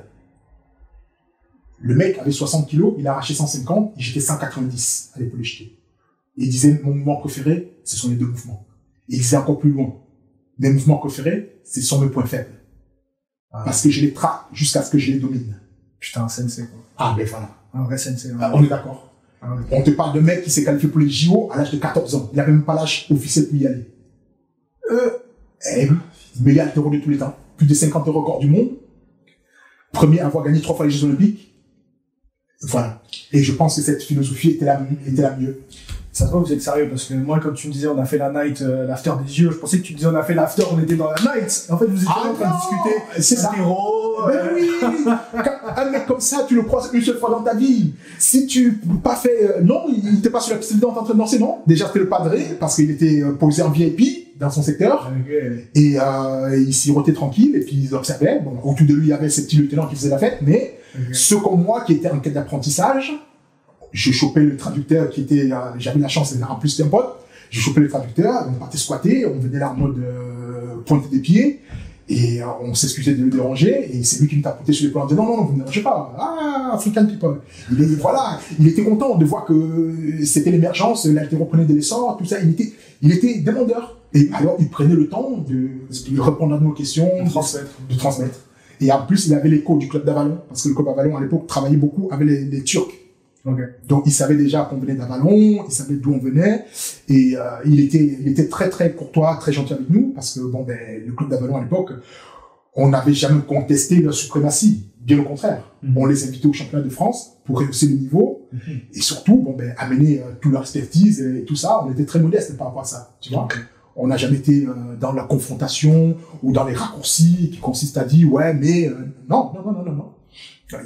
Le mec avait 60 kilos, il a arraché 150, et j'étais 190 à l'épaule jetée. Et il disait, mon mouvement préféré, ce sont les deux mouvements. Et il disait encore plus loin, mes mouvements préférés, ce sont mes points faibles. Parce que je les traque jusqu'à ce que je les domine. Putain, un sensei, quoi. Ah, ben voilà. Un vrai sensei. On est d'accord. On te parle de mec qui s'est qualifié pour les JO à l'âge de 14 ans. Il n'avait même pas l'âge officiel pour y aller. Meilleur altéro de tous les temps. Plus de 50 records du monde. Premier à avoir gagné 3 fois les Jeux Olympiques. Voilà. Et je pense que cette philosophie était la mieux. Ça se voit, vous êtes sérieux, parce que moi, quand tu me disais on a fait la night, l'after des yeux, je pensais que tu me disais on a fait l'after, on était dans la night. En fait, vous étiez en train de discuter. C'est ça. Ben oui. Un mec comme ça, tu le croises une seule fois dans ta vie. Si tu pas fait, non, il n'était pas sur la piste en train de danser, non. Déjà, c'était le padré, parce qu'il était posé en VIP dans son secteur. Okay. Et il sirotait tranquille, et puis ils observaient. Bon, autour de lui, il y avait ces petits lieutenants qui faisaient la fête, mais ceux comme moi qui étaient en quête d'apprentissage, je chopais le traducteur qui était, j'avais la chance, en plus c'était un pote, je chopais le traducteur, on partait squatter, on venait là en mode pointe des pieds, et on s'excusait de le déranger, et c'est lui qui me tapotait sur l'épaule en disant non, vous ne dérangez pas, African people. Il était content de voir que c'était l'émergence, l'altéro prenait de l'essor, tout ça, il était demandeur. Et alors, il prenait le temps de répondre à nos questions, de transmettre. Et en plus, il avait l'écho du club d'Avalon, parce que le club d'Avalon, à l'époque, travaillait beaucoup avec les Turcs. Okay. Donc, il savait déjà qu'on venait d'Avalon, il savait d'où on venait, et il était très, très courtois, très gentil avec nous, parce que, le club d'Avalon, à l'époque, on n'avait jamais contesté leur suprématie. Bien au contraire. On les invitait au championnat de France pour rehausser le niveau, et surtout, amener toute leur expertise et tout ça. On était très modeste par rapport à ça, tu vois. On n'a jamais été dans la confrontation ou dans les raccourcis qui consistent à dire ouais mais non.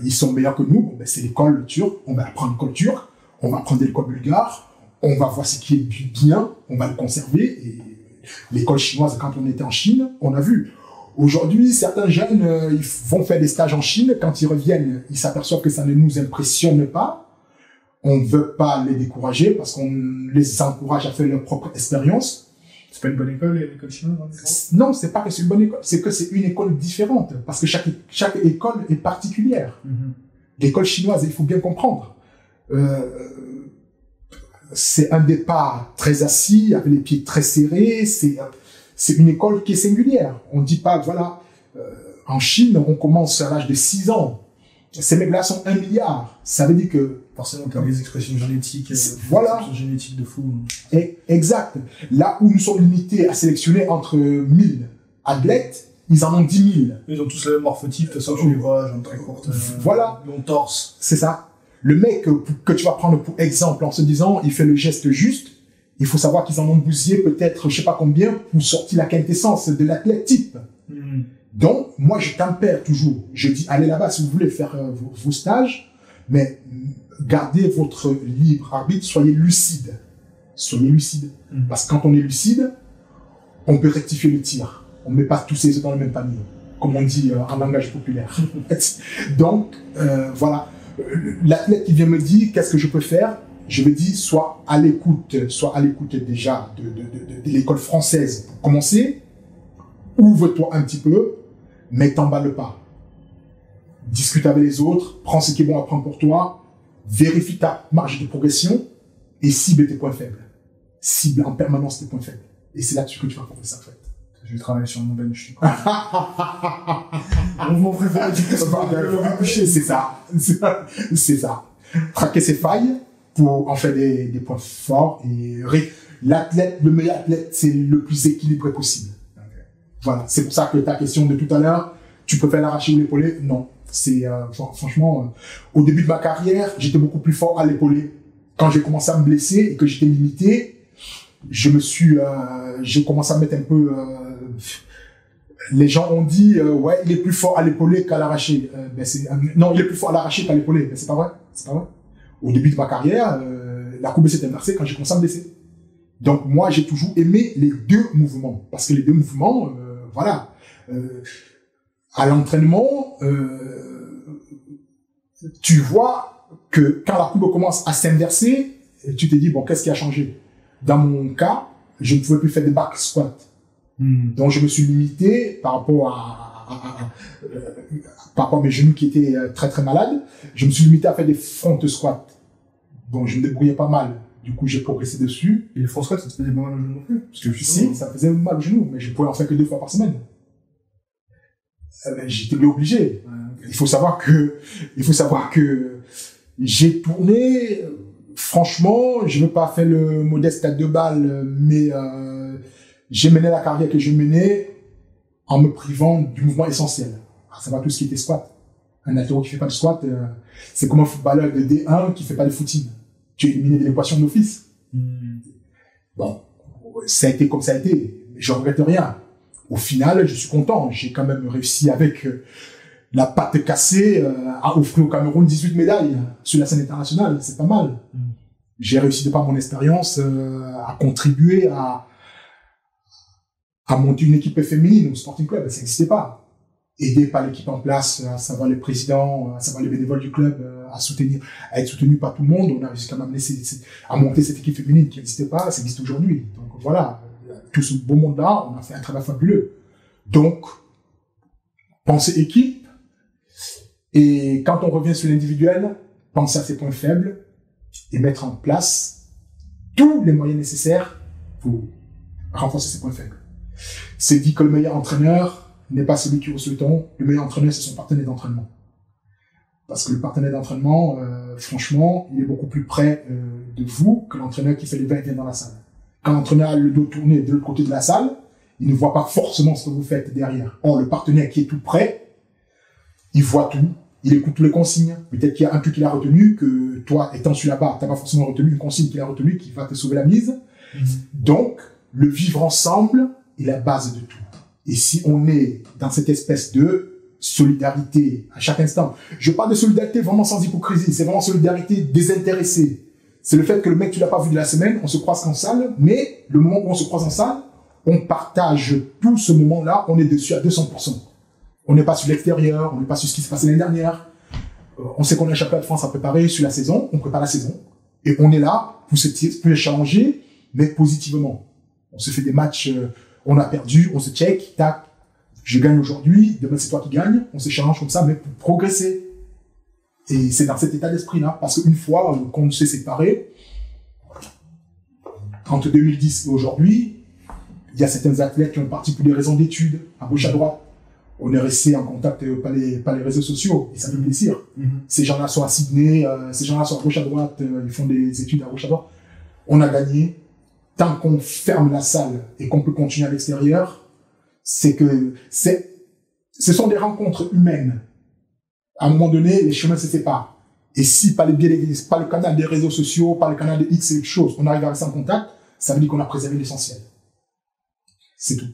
Ils sont meilleurs que nous. C'est l'école turque. On va apprendre l'école turque. On va apprendre l'école bulgare. On va voir ce qui est bien. On va le conserver. Et l'école chinoise, quand on était en Chine, on a vu. Aujourd'hui, certains jeunes ils vont faire des stages en Chine. Quand ils reviennent, ils s'aperçoivent que ça ne nous impressionne pas. On ne veut pas les décourager parce qu'on les encourage à faire leur propre expérience. C'est pas une bonne école, l'école chinoise? Non, c'est pas que c'est une bonne école, c'est que c'est une école différente, parce que chaque école est particulière. L'école chinoise, il faut bien comprendre, c'est un départ très assis, avec les pieds très serrés, c'est une école qui est singulière. On dit pas, voilà, en Chine, on commence à l'âge de 6 ans. Ces mecs-là sont 1 milliard. Ça veut dire que... Forcément, tu as des expressions génétiques. Voilà. Des expressions génétiques de fou. Exact. Là où nous sommes limités à sélectionner entre 1000 athlètes, ils en ont 10 000. Ils ont tous le même morphotype, de toute façon, tu les vois, jambes très courtes. Voilà. Long torse. C'est ça. Le mec que tu vas prendre pour exemple en se disant, il fait le geste juste, il faut savoir qu'ils en ont bousillé peut-être, je sais pas combien, pour sortir la quintessence de l'athlète type. Donc, moi, je tempère toujours. Je dis, allez là-bas si vous voulez faire vos stages, mais gardez votre libre arbitre, soyez lucide. Soyez lucide. Parce que quand on est lucide, on peut rectifier le tir. On ne met pas tous ses œufs dans le même panier, comme on dit en langage populaire. Donc, voilà. L'athlète qui vient me dire qu'est-ce que je peux faire, je me dis soit à l'écoute déjà de l'école française pour commencer, ouvre-toi un petit peu, mais t'emballe pas. Discute avec les autres, prends ce qui est bon à prendre pour toi, vérifie ta marge de progression et cible tes points faibles. Cible en permanence tes points faibles. Et c'est là-dessus que tu vas progresser en fait. Je vais travailler sur mon bench. Mon préféré, c'est ça. C'est ça. Traquer ses failles pour en faire des points forts. Et l'athlète, le meilleur athlète, c'est le plus équilibré possible. Okay. Voilà. C'est pour ça que ta question de tout à l'heure, tu préfères l'arracher ou l'épauler? Non. C'est, franchement, au début de ma carrière, j'étais beaucoup plus fort à l'épauler. Quand j'ai commencé à me blesser et que j'étais limité, j'ai commencé à mettre un peu, les gens ont dit, ouais, il est plus fort à l'épauler qu'à l'arracher. Non, il est plus fort à l'arracher qu'à l'épauler. Mais c'est pas vrai. C'est pas vrai. Au début de ma carrière, la courbe s'est inversée quand j'ai commencé à me blesser. Donc, moi, j'ai toujours aimé les deux mouvements. Parce que les deux mouvements, voilà. À l'entraînement, tu vois que quand la courbe commence à s'inverser, tu te dis, bon, qu'est-ce qui a changé? Dans mon cas, je ne pouvais plus faire des back squats. Donc, je me suis limité par rapport à mes genoux qui étaient très, très malades. Je me suis limité à faire des front squats. Bon, je me débrouillais pas mal. Du coup, j'ai progressé dessus. Et les front squats, ça te faisait pas mal au genou non plus? Parce que si, ça faisait mal au genou, mais je pouvais en faire que 2 fois par semaine. J'étais bien obligé. Ouais, okay. Il faut savoir que j'ai tourné, franchement, je ne veux pas faire le modeste à 2 balles, mais j'ai mené la carrière que je menais en me privant du mouvement essentiel. À savoir tout ce qui était squat. Un haltéro qui fait pas de squat, c'est comme un footballeur de D1 qui fait pas de footing. Tu es éliminé de l'équation d'office. Bon, ça a été comme ça a été. Je regrette rien. Au final, je suis content. J'ai quand même réussi avec la patte cassée à offrir au Cameroun 18 médailles sur la scène internationale. C'est pas mal. J'ai réussi de par mon expérience à contribuer à monter une équipe féminine au Sporting Club. Ça n'existait pas. Aidé par l'équipe en place, à savoir les présidents, à savoir les bénévoles du club, à être soutenu par tout le monde. On a réussi quand même à monter cette équipe féminine qui n'existait pas. Ça existe aujourd'hui. Donc voilà. Tout ce beau monde-là, on a fait un travail fabuleux. Donc, penser équipe, et quand on revient sur l'individuel, penser à ses points faibles et mettre en place tous les moyens nécessaires pour renforcer ses points faibles. C'est dit que le meilleur entraîneur n'est pas celui qui reçoit le temps, le meilleur entraîneur, c'est son partenaire d'entraînement. Parce que le partenaire d'entraînement, franchement, il est beaucoup plus près de vous que l'entraîneur qui fait les va-et-vient dans la salle. Quand l'entraîneur a le dos tourné de l'autre côté de la salle, il ne voit pas forcément ce que vous faites derrière. Or, le partenaire qui est tout près, il voit tout, il écoute toutes les consignes. Peut-être qu'il y a un truc qu'il a retenu, que toi, étant sur là-bas, tu n'as pas forcément retenu une consigne qu'il a retenue, qui va te sauver la mise. Donc, le vivre ensemble est la base de tout. Et si on est dans cette espèce de solidarité à chaque instant, je parle de solidarité vraiment sans hypocrisie, c'est vraiment solidarité désintéressée. C'est le fait que le mec, tu l'as pas vu de la semaine, on se croise en salle, mais le moment où on se croise en salle, on partage tout ce moment-là, on est dessus à 200%. On n'est pas sur l'extérieur, on n'est pas sur ce qui s'est passé l'année dernière. On sait qu'on a un championnat de France à préparer sur la saison, on prépare la saison. Et on est là pour échanger, mais positivement. On se fait des matchs, on a perdu, on se check, tac, je gagne aujourd'hui, demain c'est toi qui gagne, on s'échange comme ça, mais pour progresser. Et c'est dans cet état d'esprit-là, parce qu'une fois qu'on s'est séparés, entre 2010 et aujourd'hui, il y a certains athlètes qui ont parti pour des raisons d'études, à gauche à droite. On est resté en contact par les réseaux sociaux, et ça me plaisir. Ces gens-là sont à Sydney, ces gens-là sont à gauche à droite, ils font des études à gauche à droite. On a gagné. Tant qu'on ferme la salle et qu'on peut continuer à l'extérieur, ce sont des rencontres humaines. À un moment donné, les chemins se séparent. Et si par le canal des réseaux sociaux, par le canal de X et quelque chose, on arrive à rester en contact, ça veut dire qu'on a préservé l'essentiel. C'est tout.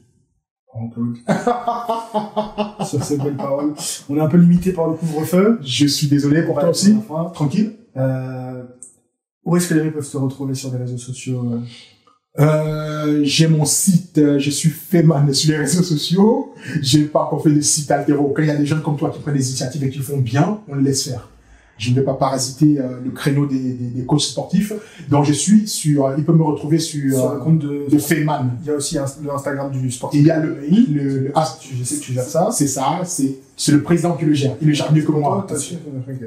Sur ces belles paroles. On est un peu limité par le couvre-feu. Je suis désolé pour toi aussi. Tranquille. Où est-ce que les gens peuvent se retrouver sur les réseaux sociaux? J'ai mon site, je suis Feman sur les réseaux sociaux. J'ai pas encore fait de site altéro. Quand il y a des jeunes comme toi qui prennent des initiatives et qui font bien, on les laisse faire. Je ne vais pas parasiter le créneau des coachs sportifs. Donc je suis sur, il peut me retrouver sur le compte de Feman. Il y a aussi le Instagram du sportif. Il y a le je sais que tu gères ça. C'est ça, c'est le président qui le gère. Il le gère mieux que moi.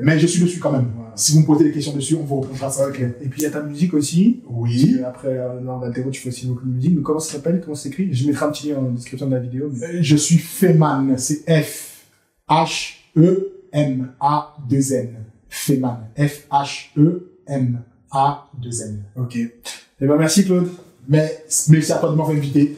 Mais je suis dessus quand même. Voilà. Si vous me posez des questions dessus, on vous répondra ça. Ok. Et puis il y a ta musique aussi. Oui. Après, dans l'altéro, tu fais aussi beaucoup de musique. Mais comment ça s'appelle? Comment ça s'écrit? Je mettrai un petit lien en description de la vidéo. Mais... Je suis Feman. C'est F-H-E-M-A-2-N. Feman. F-H-E-M-A-2-N. Ok. Eh ben, merci Claude. Mais merci à toi de m'avoir invité.